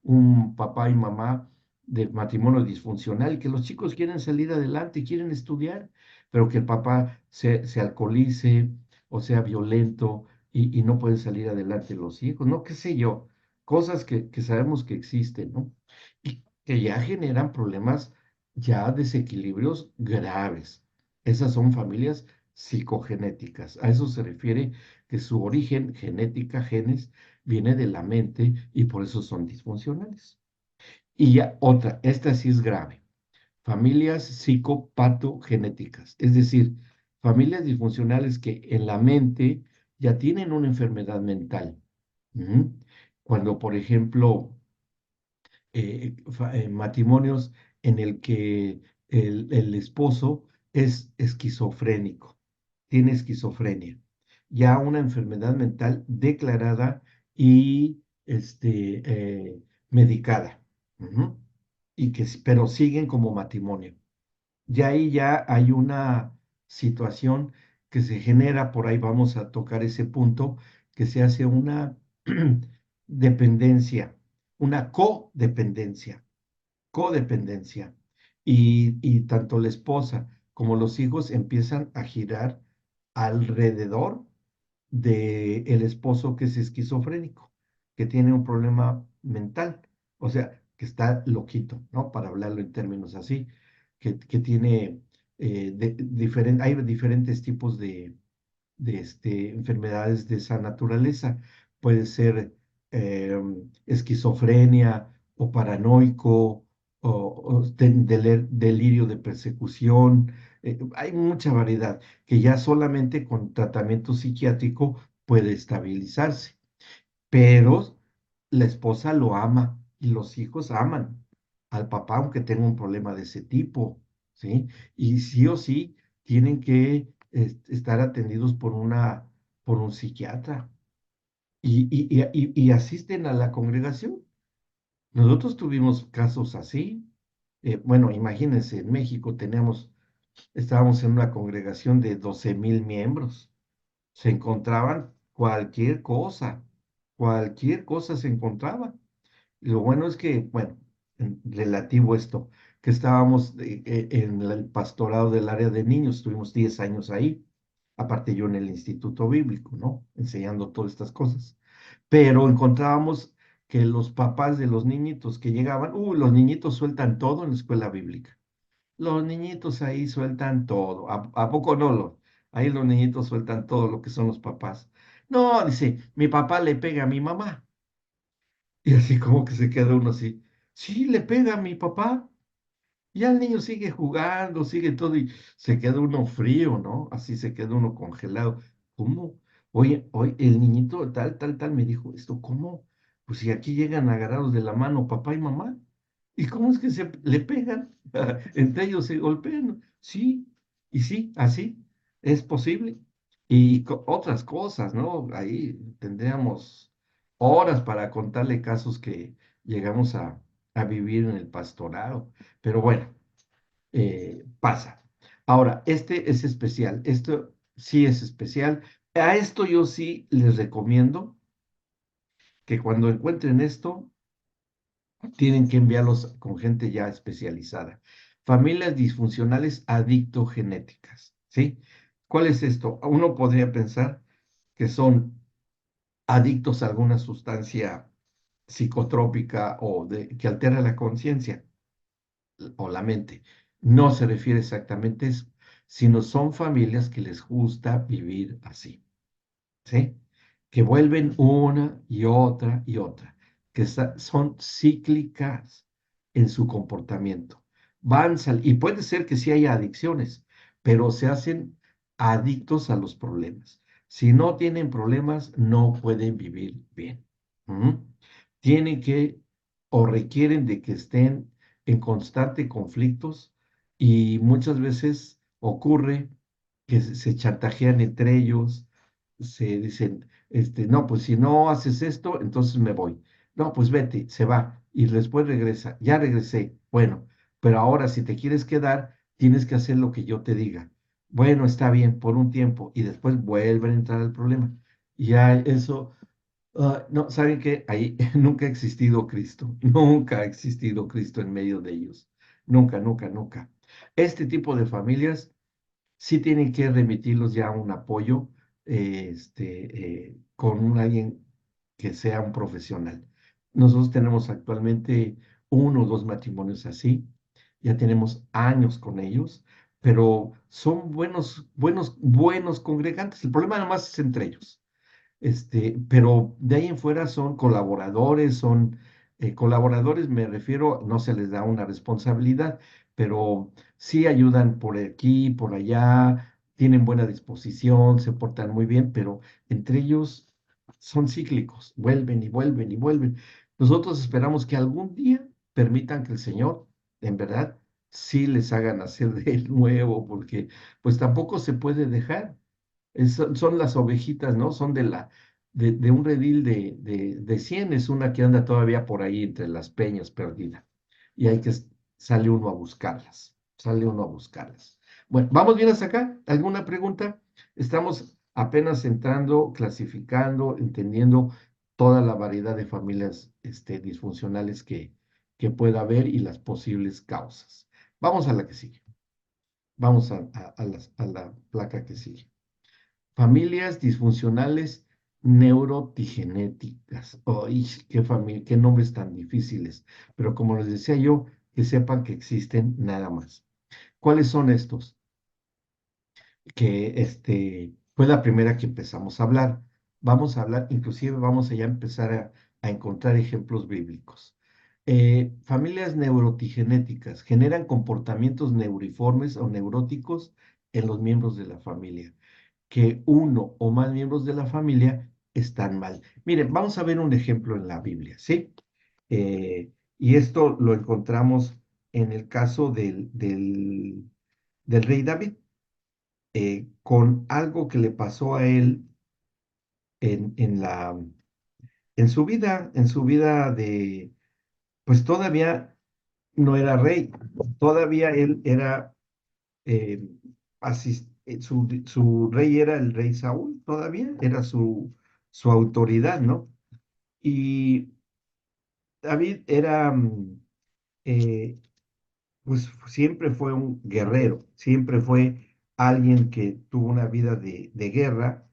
un papá y mamá de matrimonio disfuncional, que los chicos quieren salir adelante, quieren estudiar, pero que el papá se alcoholice o sea violento y no pueden salir adelante los hijos, ¿no? ¿Qué sé yo? Cosas que sabemos que existen, ¿no? Y que ya generan problemas, ya desequilibrios graves. Esas son familias psicogenéticas. A eso se refiere que su origen, genética, genes, viene de la mente y por eso son disfuncionales. Y ya otra, esta sí es grave. Familias psicopatogenéticas, es decir, familias disfuncionales que en la mente ya tienen una enfermedad mental. Ujú. Cuando, por ejemplo, matrimonios en el que el esposo es esquizofrénico, tiene esquizofrenia, ya una enfermedad mental declarada y medicada. Ujú. Pero siguen como matrimonio. Ya ahí ya hay una situación que se genera, por ahí vamos a tocar ese punto, que se hace una dependencia, una codependencia. Y tanto la esposa como los hijos empiezan a girar alrededor del esposo que es esquizofrénico, que tiene un problema mental, o sea, que está loquito, ¿no? Para hablarlo en términos así, que tiene, hay diferentes tipos de enfermedades de esa naturaleza. Puede ser esquizofrenia o paranoico o delirio de persecución. Hay mucha variedad que ya solamente con tratamiento psiquiátrico puede estabilizarse, pero la esposa lo ama y los hijos aman al papá aunque tenga un problema de ese tipo, ¿sí? Y sí o sí tienen que estar atendidos por un psiquiatra y asisten a la congregación. Nosotros tuvimos casos así. Bueno, imagínense, en México estábamos en una congregación de 12,000 miembros. Se encontraban cualquier cosa se encontraba. Y lo bueno es que, bueno, relativo a esto, que estábamos en el pastorado del área de niños, estuvimos 10 años ahí, aparte yo en el Instituto Bíblico, ¿no? Enseñando todas estas cosas. Pero encontrábamos que los papás de los niñitos que llegaban, los niñitos sueltan todo en la escuela bíblica. Los niñitos ahí sueltan todo. ¿A poco no? Ahí los niñitos sueltan todo lo que son los papás. No, dice, mi papá le pega a mi mamá. Y así como que se queda uno así. Sí, le pega a mi papá. Y el niño sigue jugando, sigue todo y se queda uno frío, ¿no? Así se queda uno congelado. ¿Cómo? Oye, el niñito tal me dijo esto, ¿cómo? Pues si aquí llegan agarrados de la mano papá y mamá. ¿Y cómo es que se le pegan? Entre ellos se golpean. Sí, y sí, así es posible. Y otras cosas, ¿no? Ahí tendríamos horas para contarle casos que llegamos a vivir en el pastorado. Pero bueno, pasa. Ahora, este es especial. Esto sí es especial. A esto yo sí les recomiendo que cuando encuentren esto, tienen que enviarlos con gente ya especializada. Familias disfuncionales adictogenéticas, ¿sí? ¿Cuál es esto? Uno podría pensar que son adictos a alguna sustancia psicotrópica que altera la conciencia o la mente. No se refiere exactamente a eso, sino son familias que les gusta vivir así. ¿Sí? Que vuelven una y otra, que son cíclicas en su comportamiento. Y puede ser que sí haya adicciones, pero se hacen adictos a los problemas. Si no tienen problemas, no pueden vivir bien. ¿Mm? Tienen que o requieren de que estén en constante conflictos y muchas veces ocurre que se chantajean entre ellos, se dicen, no, pues si no haces esto, entonces me voy. No, pues vete, se va y después regresa. Ya regresé. Bueno, pero ahora si te quieres quedar, tienes que hacer lo que yo te diga. Bueno, está bien, por un tiempo y después vuelven a entrar al problema. Y ya eso, no, ¿saben qué? Ahí nunca ha existido Cristo, nunca ha existido Cristo en medio de ellos. Nunca, nunca, nunca. Este tipo de familias sí tienen que remitirlos ya a un apoyo con alguien que sea un profesional. Nosotros tenemos actualmente uno o dos matrimonios así, ya tenemos años con ellos, pero son buenos congregantes. El problema nada más es entre ellos. Pero de ahí en fuera son colaboradores me refiero, no se les da una responsabilidad, pero sí ayudan por aquí, por allá, tienen buena disposición, se portan muy bien, pero entre ellos son cíclicos, vuelven y vuelven y vuelven. Nosotros esperamos que algún día permitan que el Señor, en verdad, sí les haga nacer de nuevo, porque pues tampoco se puede dejar. Son las ovejitas, ¿no? Son de un redil de 100, es una que anda todavía por ahí entre las peñas perdida. Y sale uno a buscarlas, sale uno a buscarlas. Bueno, ¿vamos bien hasta acá? ¿Alguna pregunta? Estamos apenas entrando, clasificando, entendiendo toda la variedad de familias disfuncionales que pueda haber y las posibles causas. Vamos a la que sigue. Vamos a la placa que sigue. Familias disfuncionales neurotigenéticas. ¡Ay, qué nombres tan difíciles! Pero como les decía yo, que sepan que existen nada más. ¿Cuáles son estos? Que fue la primera que empezamos a hablar. Vamos a hablar, inclusive vamos a ya empezar a encontrar ejemplos bíblicos. Familias neurotigenéticas generan comportamientos neuriformes o neuróticos en los miembros de la familia que uno o más miembros de la familia están mal. Miren, vamos a ver un ejemplo en la Biblia, ¿sí? Y esto lo encontramos en el caso del rey David, con algo que le pasó a él en, en la, en su vida pues todavía no era rey, todavía él era, eh, su rey era el rey Saúl, todavía era su autoridad, ¿no? Y David era, eh, pues siempre fue un guerrero, siempre fue alguien que tuvo una vida de guerra,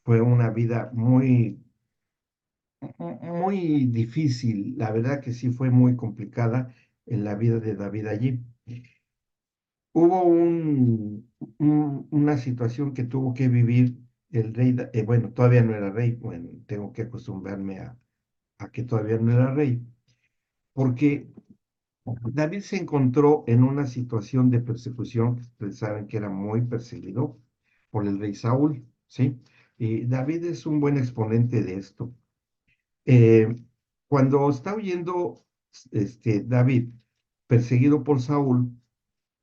fue una vida muy difícil, la verdad que sí fue muy complicada en la vida de David allí. Hubo una situación que tuvo que vivir el rey, bueno, todavía no era rey, bueno, tengo que acostumbrarme a que todavía no era rey, porque David se encontró en una situación de persecución, ustedes saben que era muy perseguido por el rey Saúl, ¿sí? Y David es un buen exponente de esto. Eh, Cuando está huyendo David, perseguido por Saúl,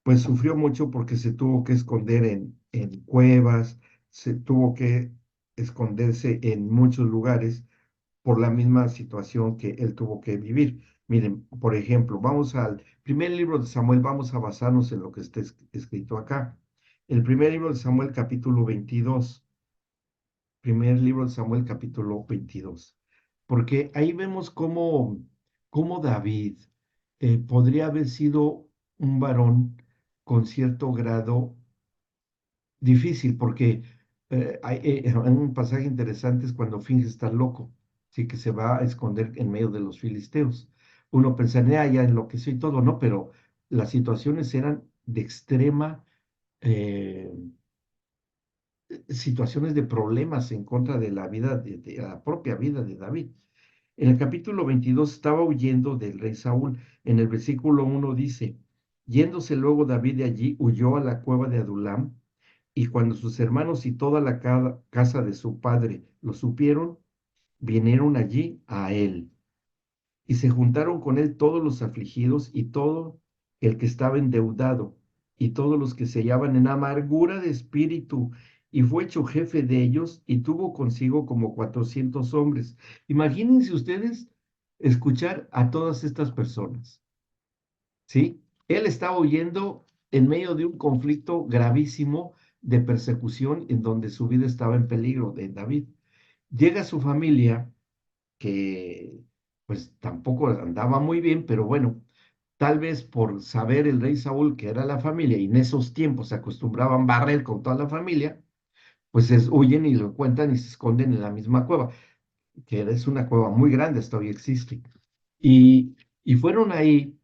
pues sufrió mucho porque se tuvo que esconder en cuevas, se tuvo que esconderse en muchos lugares por la misma situación que él tuvo que vivir. Miren, por ejemplo, vamos al primer libro de Samuel, vamos a basarnos en lo que está escrito acá. El primer libro de Samuel, capítulo 22. Primer libro de Samuel, capítulo 22. Porque ahí vemos cómo David podría haber sido un varón con cierto grado difícil, porque hay un pasaje interesante es cuando finge estar loco, sí que se va a esconder en medio de los filisteos. Uno pensaría, ya enloqueció y todo, ¿no? Pero las situaciones eran de extrema, eh, situaciones de problemas en contra de la vida, de la propia vida de David. En el capítulo 22 estaba huyendo del rey Saúl. En el versículo 1 dice, yéndose luego David de allí, huyó a la cueva de Adulam, y cuando sus hermanos y toda la casa de su padre lo supieron, vinieron allí a él. Y se juntaron con él todos los afligidos y todo el que estaba endeudado y todos los que se hallaban en amargura de espíritu. Y fue hecho jefe de ellos y tuvo consigo como 400 hombres. Imagínense ustedes escuchar a todas estas personas, ¿sí? Él estaba huyendo en medio de un conflicto gravísimo de persecución en donde su vida estaba en peligro de David. Llega su familia que pues tampoco andaba muy bien, pero bueno, tal vez por saber el rey Saúl que era la familia y en esos tiempos se acostumbraban barrer con toda la familia, pues huyen y lo cuentan y se esconden en la misma cueva, que es una cueva muy grande, hasta hoy existe. Y fueron ahí,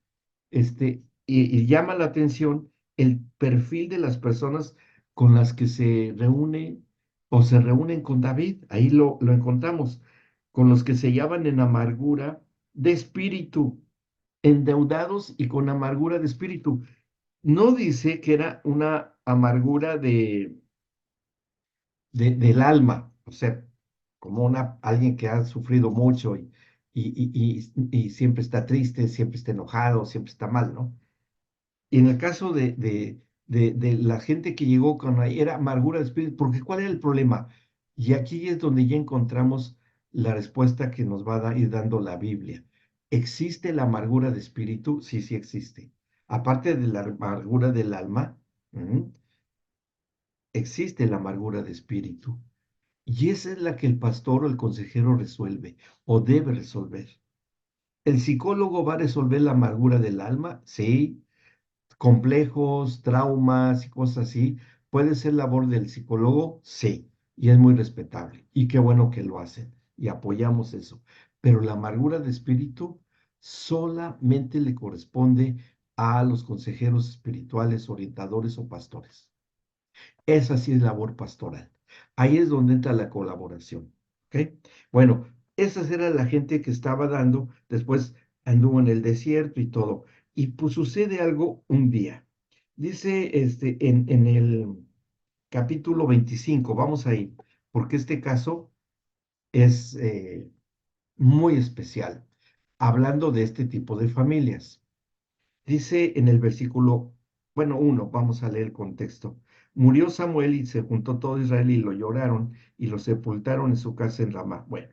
y llama la atención el perfil de las personas con las que se reúne o se reúnen con David. Ahí lo encontramos, con los que se hallaban en amargura de espíritu, endeudados y con amargura de espíritu. No dice que era una amargura del alma, o sea, como alguien que ha sufrido mucho y siempre está triste, siempre está enojado, siempre está mal, ¿no? Y en el caso de la gente que llegó con ahí, era amargura de espíritu, porque ¿cuál era el problema? Y aquí es donde ya encontramos la respuesta que nos va a ir dando la Biblia. ¿Existe la amargura de espíritu? Sí, sí existe. Aparte de la amargura del alma, existe la amargura de espíritu. Y esa es la que el pastor o el consejero resuelve o debe resolver. ¿El psicólogo va a resolver la amargura del alma? Sí. Complejos, traumas y cosas así. ¿Puede ser labor del psicólogo? Sí. Y es muy respetable. Y qué bueno que lo hacen. Y apoyamos eso. Pero la amargura de espíritu solamente le corresponde a los consejeros espirituales, orientadores o pastores. Esa sí es labor pastoral. Ahí es donde entra la colaboración. ¿Ok? Bueno, esa era la gente que estaba dando, después anduvo en el desierto y todo. Y pues sucede algo un día. Dice en el capítulo 25, vamos ahí, porque este caso es muy especial, hablando de este tipo de familias. Dice en el versículo, bueno, uno, vamos a leer el contexto. Murió Samuel y se juntó todo Israel y lo lloraron y lo sepultaron en su casa en Ramá. Bueno,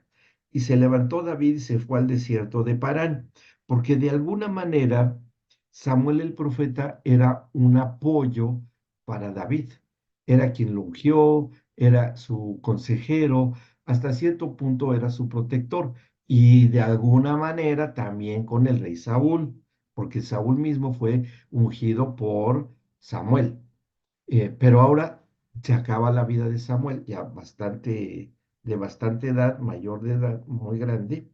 y se levantó David y se fue al desierto de Parán, porque de alguna manera Samuel el profeta era un apoyo para David. Era quien lo ungió, era su consejero, hasta cierto punto era su protector y de alguna manera también con el rey Saúl porque Saúl mismo fue ungido por Samuel. Pero ahora se acaba la vida de Samuel, ya de bastante edad, mayor de edad, muy grande,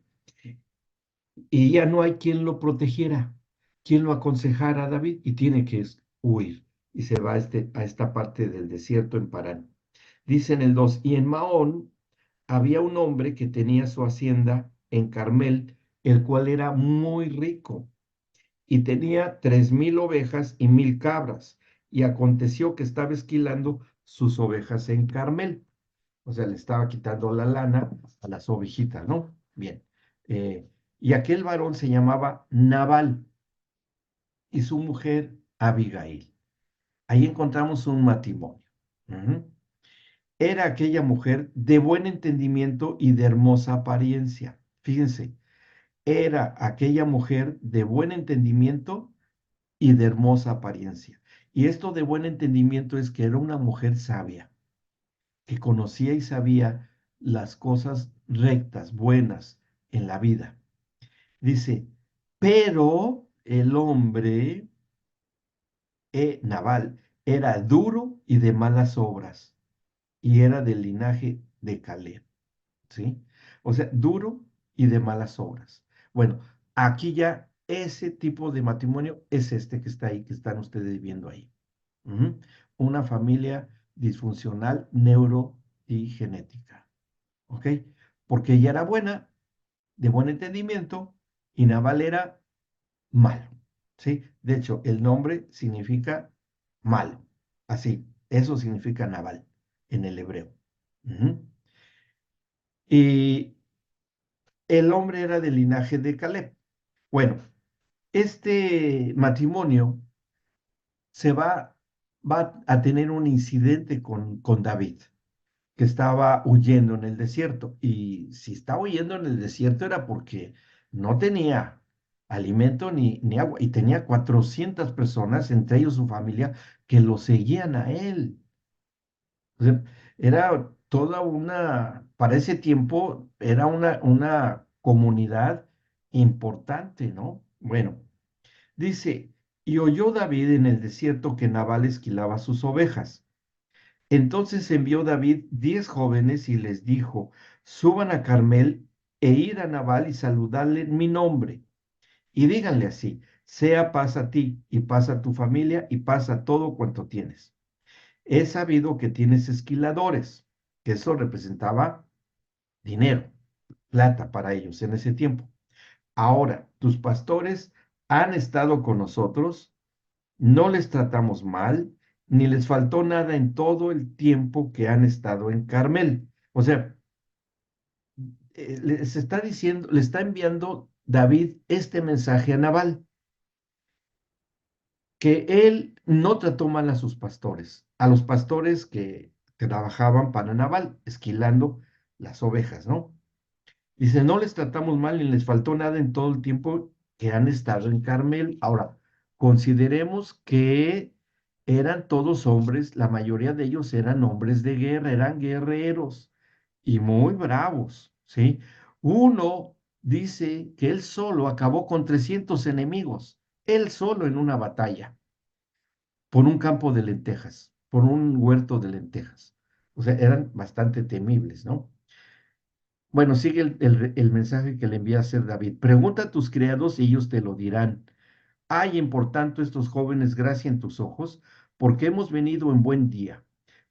y ya no hay quien lo protegiera, quien lo aconsejara a David, y tiene que huir, y se va a esta parte del desierto en Parán. Dice en el 2 y en Maón había un hombre que tenía su hacienda en Carmel, el cual era muy rico y tenía 3000 ovejas y 1000 cabras. Y aconteció que estaba esquilando sus ovejas en Carmel. O sea, le estaba quitando la lana a las ovejitas, ¿no? Bien. Y aquel varón se llamaba Nabal y su mujer Abigail. Ahí encontramos un matrimonio. Ujú. Era aquella mujer de buen entendimiento y de hermosa apariencia. Fíjense, era aquella mujer de buen entendimiento y de hermosa apariencia. Y esto de buen entendimiento es que era una mujer sabia, que conocía y sabía las cosas rectas, buenas en la vida. Dice, pero el hombre, Nabal, era duro y de malas obras, y era del linaje de Caleb, ¿sí? O sea, duro y de malas obras. Bueno, aquí ya ese tipo de matrimonio es este que está ahí, que están ustedes viendo ahí. Ujú. Una familia disfuncional neuro y genética. ¿Ok? Porque ella era buena, de buen entendimiento, y Naval era malo. ¿Sí? De hecho, el nombre significa malo. Así, eso significa Naval en el hebreo. Ujú. Y el hombre era del linaje de Caleb. Bueno, este matrimonio va a tener un incidente con David, que estaba huyendo en el desierto. Y si estaba huyendo en el desierto era porque no tenía alimento ni agua. Y tenía 400 personas, entre ellos su familia, que lo seguían a él. O sea, era toda para ese tiempo, era una comunidad importante, ¿no? Bueno, dice, y oyó David en el desierto que Nabal esquilaba sus ovejas. Entonces envió David 10 jóvenes y les dijo, suban a Carmel e ir a Nabal y saludarle en mi nombre. Y díganle así, sea paz a ti y paz a tu familia y paz a todo cuanto tienes. He sabido que tienes esquiladores, que eso representaba dinero, plata para ellos en ese tiempo. Ahora, tus pastores han estado con nosotros, no les tratamos mal, ni les faltó nada en todo el tiempo que han estado en Carmel. O sea, les está diciendo, le está enviando David este mensaje a Nabal, que él no trató mal a los pastores que trabajaban para Nabal, esquilando las ovejas, ¿no? Dice, no les tratamos mal ni les faltó nada en todo el tiempo que han estado en Carmel. Ahora, consideremos que eran todos hombres, la mayoría de ellos eran hombres de guerra, eran guerreros y muy bravos, ¿sí? Uno dice que él solo acabó con 300 enemigos, él solo en una batalla, por un campo de lentejas, por un huerto de lentejas. O sea, eran bastante temibles, ¿no? Bueno, sigue el mensaje que le envía a hacer David. Pregunta a tus criados y ellos te lo dirán. ¿Hay en por tanto estos jóvenes gracia en tus ojos? Porque hemos venido en buen día.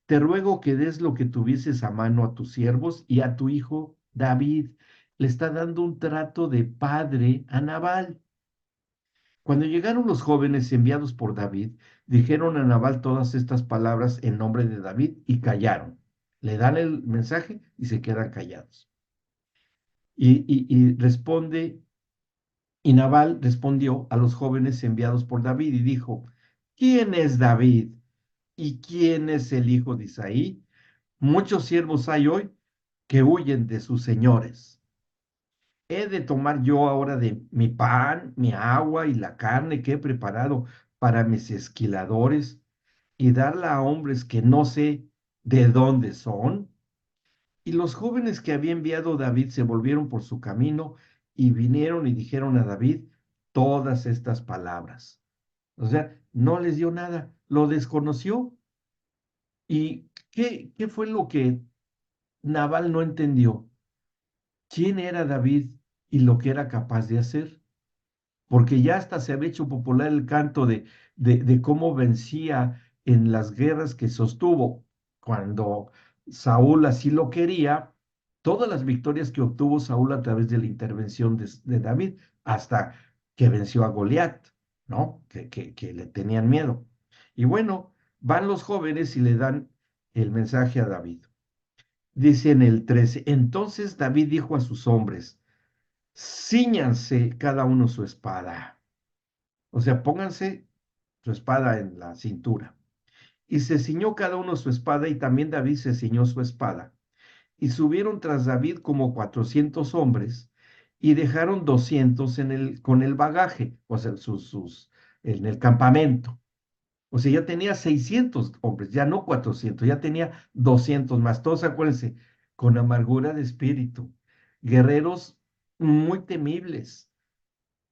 Te ruego que des lo que tuvieses a mano a tus siervos y a tu hijo David. Le está dando un trato de padre a Nabal. Cuando llegaron los jóvenes enviados por David, dijeron a Nabal todas estas palabras en nombre de David y callaron. Le dan el mensaje y se quedan callados. Y responde, y Nabal respondió a los jóvenes enviados por David y dijo, ¿quién es David? ¿Y quién es el hijo de Isaí? Muchos siervos hay hoy que huyen de sus señores. ¿He de tomar yo ahora de mi pan, mi agua y la carne que he preparado para mis esquiladores y darla a hombres que no sé de dónde son? Y los jóvenes que había enviado David se volvieron por su camino y vinieron y dijeron a David todas estas palabras. O sea, no les dio nada, lo desconoció. ¿Y qué fue lo que Nabal no entendió? ¿Quién era David y lo que era capaz de hacer? Porque ya hasta se había hecho popular el canto de cómo vencía en las guerras que sostuvo cuando Saúl así lo quería, todas las victorias que obtuvo Saúl a través de la intervención de David, hasta que venció a Goliat, ¿no? Que le tenían miedo. Y bueno, van los jóvenes y le dan el mensaje a David. Dice en el 13, entonces David dijo a sus hombres, cíñanse cada uno su espada. O sea, pónganse su espada en la cintura. Y se ciñó cada uno su espada, y también David se ciñó su espada. Y subieron tras David como 400 hombres, y dejaron 200 con el bagaje, o sea, en el campamento. O sea, ya tenía 600 hombres, ya no 400, ya tenía 200 más. Todos acuérdense, con amargura de espíritu, guerreros muy temibles,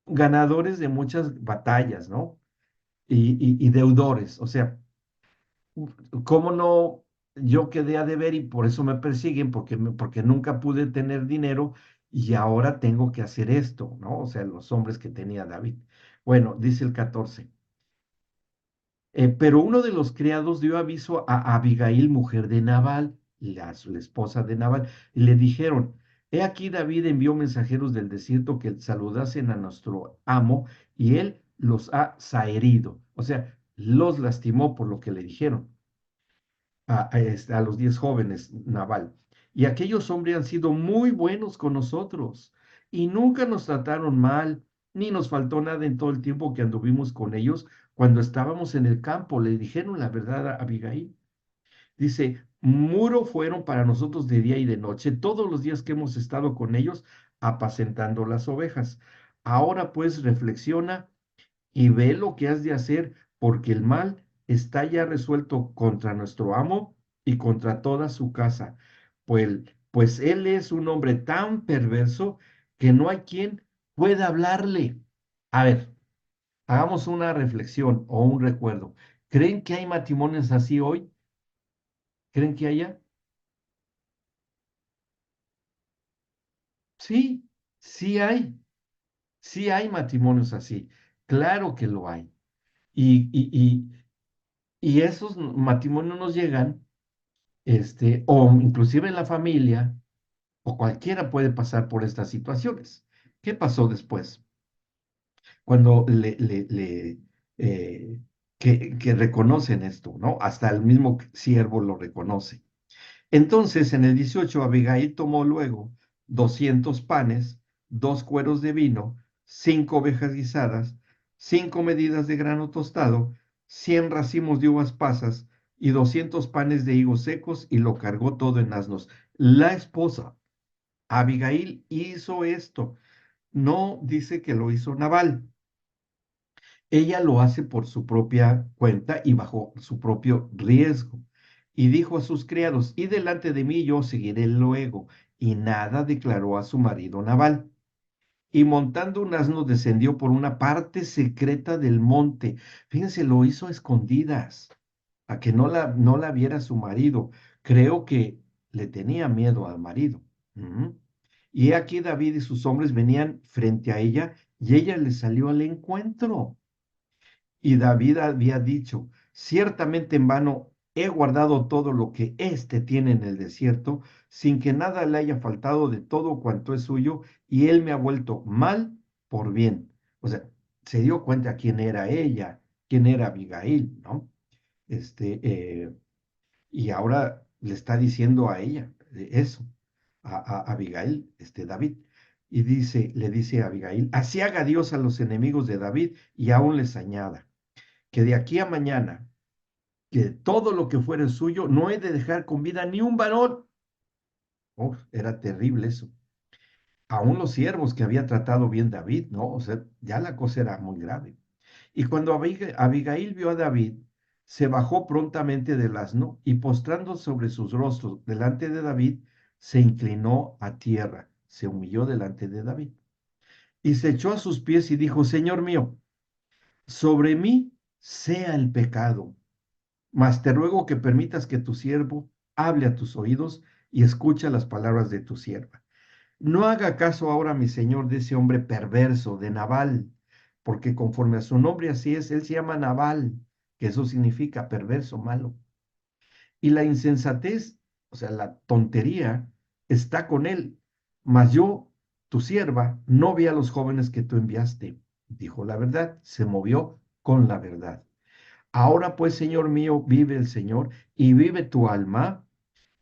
ganadores de muchas batallas, ¿no? Y deudores. O sea, ¿cómo no? Yo quedé a deber y por eso me persiguen, porque nunca pude tener dinero y ahora tengo que hacer esto, ¿no? O sea, los hombres que tenía David. Bueno, dice el 14. Pero uno de los criados dio aviso a Abigail, mujer de Nabal, la esposa de Nabal, y le dijeron, he aquí David envió mensajeros del desierto que saludasen a nuestro amo y él los ha zaherido, o sea, los lastimó por lo que le dijeron a los 10 jóvenes Nabal. Y aquellos hombres han sido muy buenos con nosotros y nunca nos trataron mal, ni nos faltó nada en todo el tiempo que anduvimos con ellos cuando estábamos en el campo. Le dijeron la verdad a Abigail. Dice, muro fueron para nosotros de día y de noche, todos los días que hemos estado con ellos apacentando las ovejas. Ahora pues reflexiona y ve lo que has de hacer, porque el mal está ya resuelto contra nuestro amo y contra toda su casa, pues él es un hombre tan perverso que no hay quien pueda hablarle. A ver, hagamos una reflexión o un recuerdo. ¿Creen que hay matrimonios así hoy? ¿Creen que haya? Sí, sí hay matrimonios así. Claro que lo hay. Y, y, y, y esos matrimonios nos llegan, o inclusive en la familia, o cualquiera puede pasar por estas situaciones. ¿Qué pasó después? Cuando eh, que reconocen esto, ¿no? Hasta el mismo siervo lo reconoce. Entonces, en el 18, Abigail tomó luego 200 panes, 2 cueros de vino, 5 ovejas guisadas, 5 medidas de grano tostado, 100 racimos de uvas pasas y 200 panes de higos secos y lo cargó todo en asnos. La esposa, Abigail, hizo esto. No dice que lo hizo Nabal. Ella lo hace por su propia cuenta y bajo su propio riesgo. Y dijo a sus criados, y delante de mí yo seguiré luego. Y nada declaró a su marido Nabal. Y montando un asno descendió por una parte secreta del monte. Fíjense, lo hizo a escondidas, a que no la viera su marido. Creo que le tenía miedo al marido. Ujú. Y he aquí David y sus hombres venían frente a ella y ella les salió al encuentro. Y David había dicho, ciertamente en vano he guardado todo lo que éste tiene en el desierto, sin que nada le haya faltado de todo cuanto es suyo, y él me ha vuelto mal por bien. O sea, se dio cuenta quién era ella, quién era Abigail, ¿no? Este, eh, y ahora le está diciendo a ella eso, a Abigail, David. Y le dice a Abigail, así haga Dios a los enemigos de David y aún les añada que de aquí a mañana, que todo lo que fuera suyo, no he de dejar con vida ni un varón. Oh, era terrible eso. Aún los siervos que había tratado bien David, ¿no? O sea, ya la cosa era muy grave. Y cuando Abigail vio a David, se bajó prontamente del asno y postrando sobre sus rostros delante de David, se inclinó a tierra, se humilló delante de David y se echó a sus pies y dijo, Señor mío, sobre mí sea el pecado. Mas te ruego que permitas que tu siervo hable a tus oídos y escucha las palabras de tu sierva. No haga caso ahora, mi señor, de ese hombre perverso, de Nabal, porque conforme a su nombre así es, él se llama Nabal, que eso significa perverso, malo. Y la insensatez, o sea, la tontería, está con él. Mas yo, tu sierva, no vi a los jóvenes que tú enviaste. Dijo la verdad, se movió con la verdad. Ahora pues, Señor mío, vive el Señor y vive tu alma,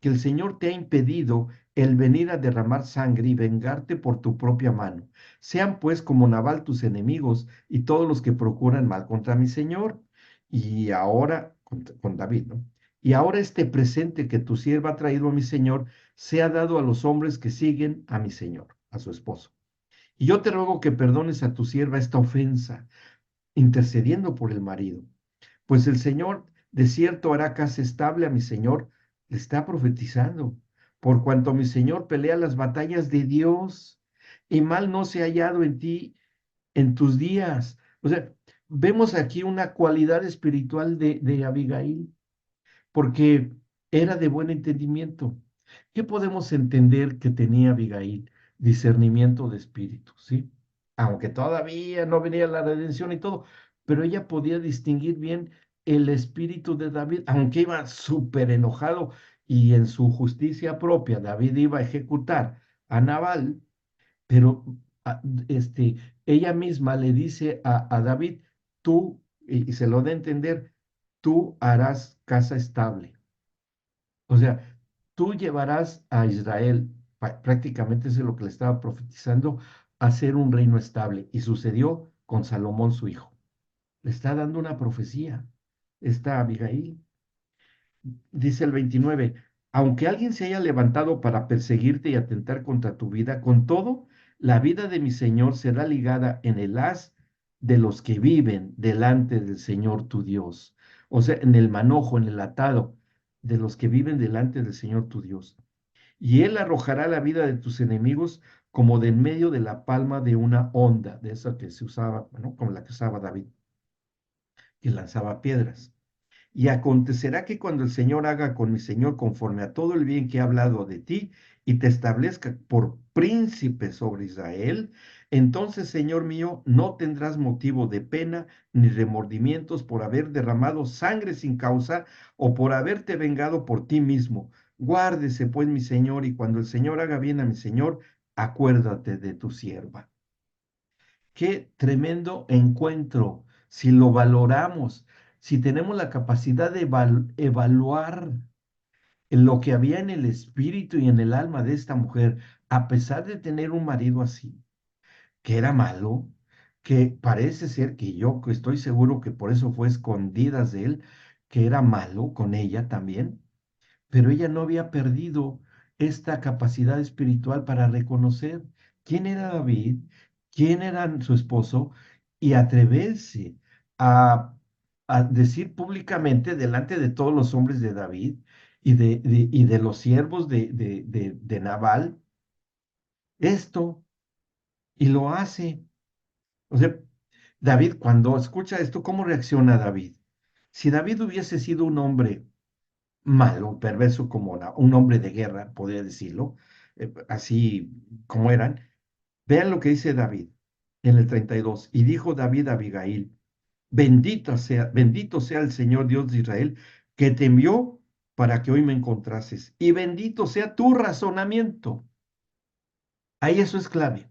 que el Señor te ha impedido el venir a derramar sangre y vengarte por tu propia mano. Sean pues como Nabal tus enemigos y todos los que procuran mal contra mi Señor. Y ahora, con David, ¿no? Y ahora este presente que tu sierva ha traído a mi Señor sea dado a los hombres que siguen a mi Señor, a su esposo. Y yo te ruego que perdones a tu sierva esta ofensa, intercediendo por el marido pues el Señor de cierto hará casa estable a mi Señor, le está profetizando, por cuanto mi Señor pelea las batallas de Dios y mal no se ha hallado en ti en tus días. O sea, vemos aquí una cualidad espiritual de Abigail, porque era de buen entendimiento. ¿Qué podemos entender que tenía Abigail? Discernimiento de espíritu, ¿sí? Aunque todavía no venía la redención y todo, pero ella podía distinguir bien el espíritu de David, aunque iba súper enojado y en su justicia propia, David iba a ejecutar a Nabal, pero a- este, ella misma le dice a David, tú, y se lo da a entender, tú harás casa estable. O sea, tú llevarás a Israel, prácticamente eso es lo que le estaba profetizando, a ser un reino estable. Y sucedió con Salomón, su hijo. Le está dando una profecía, esta Abigail. Dice el 29, aunque alguien se haya levantado para perseguirte y atentar contra tu vida, con todo, la vida de mi Señor será ligada en el haz de los que viven delante del Señor tu Dios. O sea, en el manojo, en el atado de los que viven delante del Señor tu Dios. Y Él arrojará la vida de tus enemigos como de en medio de la palma de una onda, de esa que se usaba, bueno, como la que usaba David, que lanzaba piedras. Y acontecerá que cuando el Señor haga con mi Señor conforme a todo el bien que ha hablado de ti, y te establezca por príncipe sobre Israel, entonces, Señor mío, no tendrás motivo de pena ni remordimientos por haber derramado sangre sin causa o por haberte vengado por ti mismo. Guárdese, pues, mi Señor, y cuando el Señor haga bien a mi Señor, acuérdate de tu sierva. Qué tremendo encuentro, si lo valoramos, si tenemos la capacidad de evaluar lo que había en el espíritu y en el alma de esta mujer, a pesar de tener un marido así, que era malo, que parece ser que yo que estoy seguro que por eso fue escondidas de él, que era malo con ella también, pero ella no había perdido esta capacidad espiritual para reconocer quién era David, quién era su esposo y atreverse a, a decir públicamente delante de todos los hombres de David y de los siervos de Nabal esto, y lo hace. O sea, David, cuando escucha esto, ¿cómo reacciona David? Si David hubiese sido un hombre malo, perverso como un hombre de guerra, podría decirlo, así como eran. Vean lo que dice David en el 32. Y dijo David a Abigail, bendito sea el Señor Dios de Israel, que te envió para que hoy me encontrases. Y bendito sea tu razonamiento. Ahí eso es clave.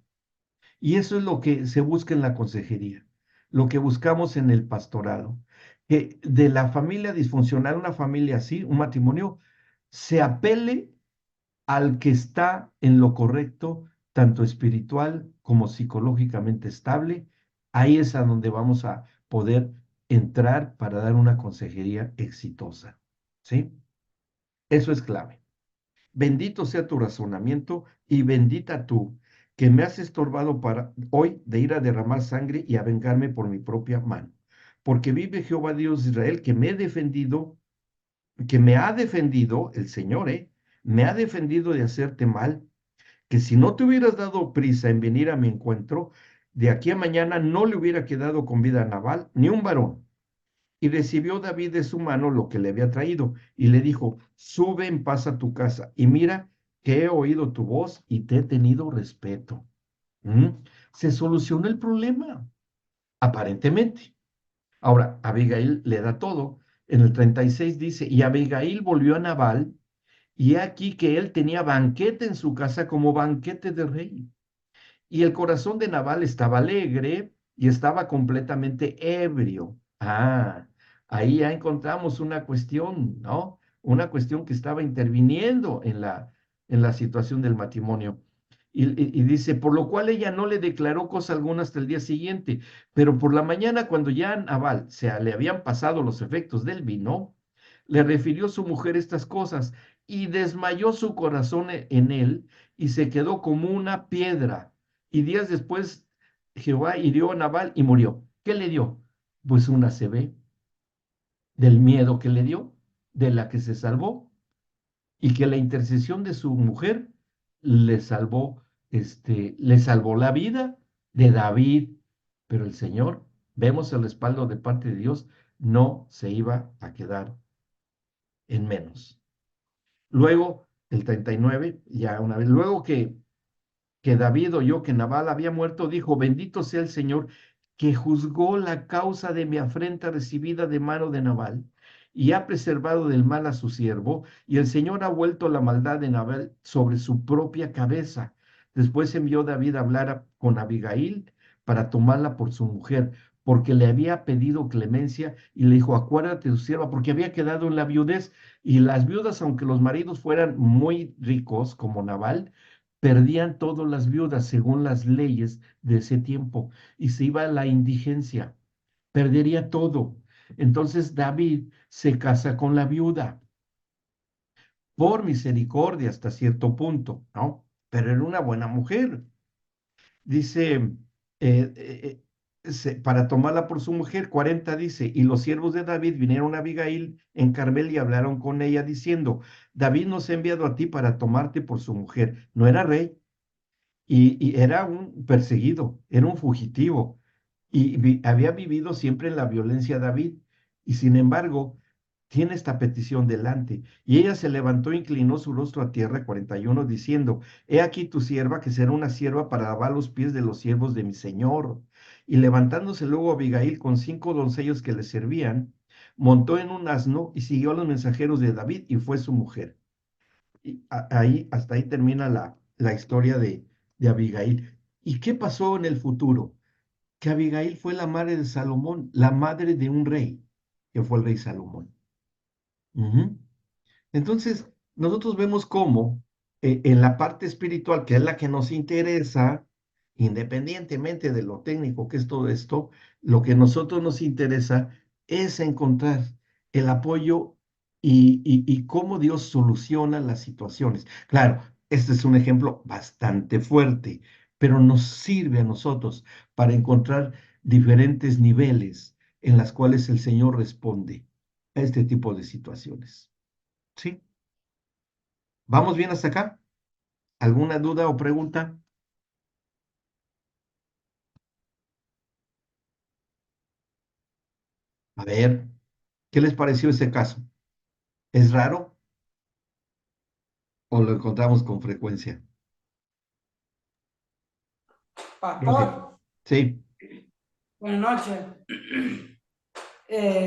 Y eso es lo que se busca en la consejería, lo que buscamos en el pastorado, que de la familia disfuncional, una familia así, un matrimonio, se apele al que está en lo correcto, tanto espiritual como psicológicamente estable. Ahí es a donde vamos a poder entrar para dar una consejería exitosa. ¿Sí? Eso es clave. Bendito sea tu razonamiento y bendita tú, que me has estorbado para hoy de ir a derramar sangre y a vengarme por mi propia mano. Porque vive Jehová Dios de Israel, que me he defendido, que me ha defendido, el Señor, me ha defendido de hacerte mal, que si no te hubieras dado prisa en venir a mi encuentro, de aquí a mañana no le hubiera quedado con vida a Nabal ni un varón. Y recibió David de su mano lo que le había traído, y le dijo, sube en paz a tu casa, y mira que he oído tu voz y te he tenido respeto. ¿Mm? Se solucionó el problema, aparentemente. Ahora, Abigail le da todo. En el 36 dice, y Abigail volvió a Nabal, y he aquí que él tenía banquete en su casa como banquete de rey. Y el corazón de Nabal estaba alegre y estaba completamente ebrio. Ah, ahí ya encontramos una cuestión, ¿no? Una cuestión que estaba interviniendo en la situación del matrimonio. Y dice, por lo cual ella no le declaró cosa alguna hasta el día siguiente, pero por la mañana cuando ya a Nabal le habían pasado los efectos del vino, le refirió su mujer estas cosas y desmayó su corazón en él y se quedó como una piedra. Y días después Jehová hirió a Nabal y murió. ¿Qué le dio? Pues una CB del miedo que le dio, de la que se salvó, y que la intercesión de su mujer le salvó la vida de David. Pero el Señor, vemos el respaldo de parte de Dios, no se iba a quedar en menos. Luego, el 39, ya una vez, luego que David oyó que Nabal había muerto, dijo, bendito sea el Señor, que juzgó la causa de mi afrenta recibida de mano de Nabal, y ha preservado del mal a su siervo, y el Señor ha vuelto la maldad de Nabal sobre su propia cabeza. Después envió David a hablar con Abigail para tomarla por su mujer, porque le había pedido clemencia y le dijo, acuérdate de tu sierva, porque había quedado en la viudez, y las viudas, aunque los maridos fueran muy ricos, como Nabal, perdían todas las viudas según las leyes de ese tiempo y se iba a la indigencia, perdería todo. Entonces David se casa con la viuda por misericordia hasta cierto punto, ¿no? Pero era una buena mujer. Dice, para tomarla por su mujer, 40 dice, y los siervos de David vinieron a Abigail en Carmel y hablaron con ella diciendo, David nos ha enviado a ti para tomarte por su mujer. No era rey, y era un perseguido, era un fugitivo y había vivido siempre en la violencia David. Y sin embargo, tiene esta petición delante. Y ella se levantó, inclinó su rostro a tierra, 41, diciendo, He aquí tu sierva, que será una sierva para lavar los pies de los siervos de mi señor. Y levantándose luego Abigail con 5 doncellos que le servían, montó en un asno y siguió a los mensajeros de David y fue su mujer. Y ahí, hasta ahí termina la historia de Abigail. ¿Y qué pasó en el futuro? Que Abigail fue la madre de Salomón, la madre de un rey, que fue el rey Salomón. Ujú. Entonces, nosotros vemos cómo en la parte espiritual, que es la que nos interesa, independientemente de lo técnico que es todo esto, lo que a nosotros nos interesa es encontrar el apoyo y cómo Dios soluciona las situaciones. Claro, este es un ejemplo bastante fuerte, pero nos sirve a nosotros para encontrar diferentes niveles en las cuales el Señor responde a este tipo de situaciones. ¿Sí? ¿Vamos bien hasta acá? ¿Alguna duda o pregunta? A ver, ¿qué les pareció ese caso? ¿Es raro o lo encontramos con frecuencia? Roge. Pastor, Sí, buenas noches.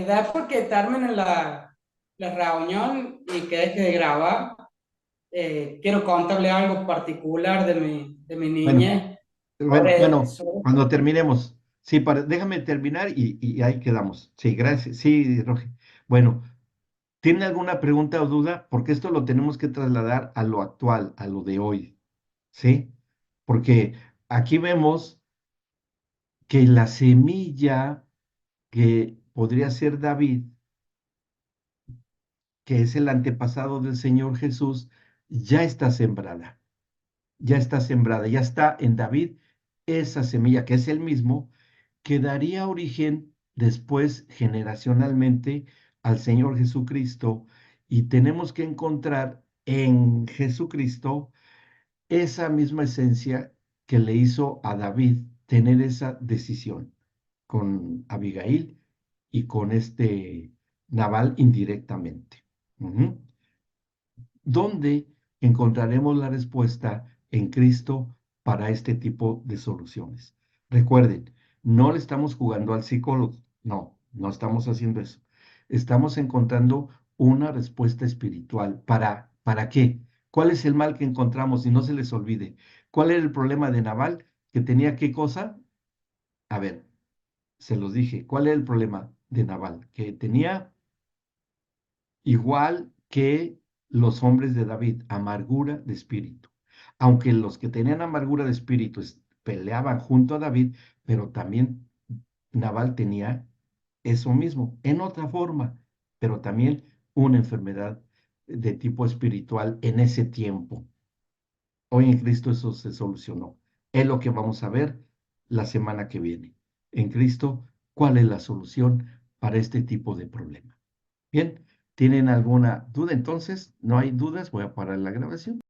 Da porque termine la reunión y que deje de grabar. Quiero contarle algo particular de mi bueno, niñez. Sobre, bueno, sobre- cuando terminemos. Sí, déjame terminar y ahí quedamos. Sí, gracias. Sí, Roge. Bueno, ¿tiene alguna pregunta o duda? Porque esto lo tenemos que trasladar a lo actual, a lo de hoy. ¿Sí? Porque aquí vemos que la semilla que podría ser David, que es el antepasado del Señor Jesús, ya está sembrada, ya está sembrada, ya está en David esa semilla, que es el mismo, que daría origen después generacionalmente al Señor Jesucristo, y tenemos que encontrar en Jesucristo esa misma esencia que le hizo a David tener esa decisión con Abigail y con este Nabal indirectamente. Ujú. ¿Dónde encontraremos la respuesta en Cristo para este tipo de soluciones? Recuerden, no le estamos jugando al psicólogo, no, no estamos haciendo eso. Estamos encontrando una respuesta espiritual. ¿Para qué? ¿Cuál es el mal que encontramos? Y no se les olvide. ¿Cuál era el problema de Naval? Que tenía qué cosa. A ver, se los dije. ¿Cuál era el problema de Naval? Que tenía igual que los hombres de David, amargura de espíritu. Aunque los que tenían amargura de espíritu peleaban junto a David, pero también Nabal tenía eso mismo, en otra forma, pero también una enfermedad de tipo espiritual en ese tiempo. Hoy en Cristo eso se solucionó. Es lo que vamos a ver la semana que viene. En Cristo, ¿cuál es la solución para este tipo de problema? Bien, ¿tienen alguna duda? Entonces, no hay dudas, voy a parar la grabación.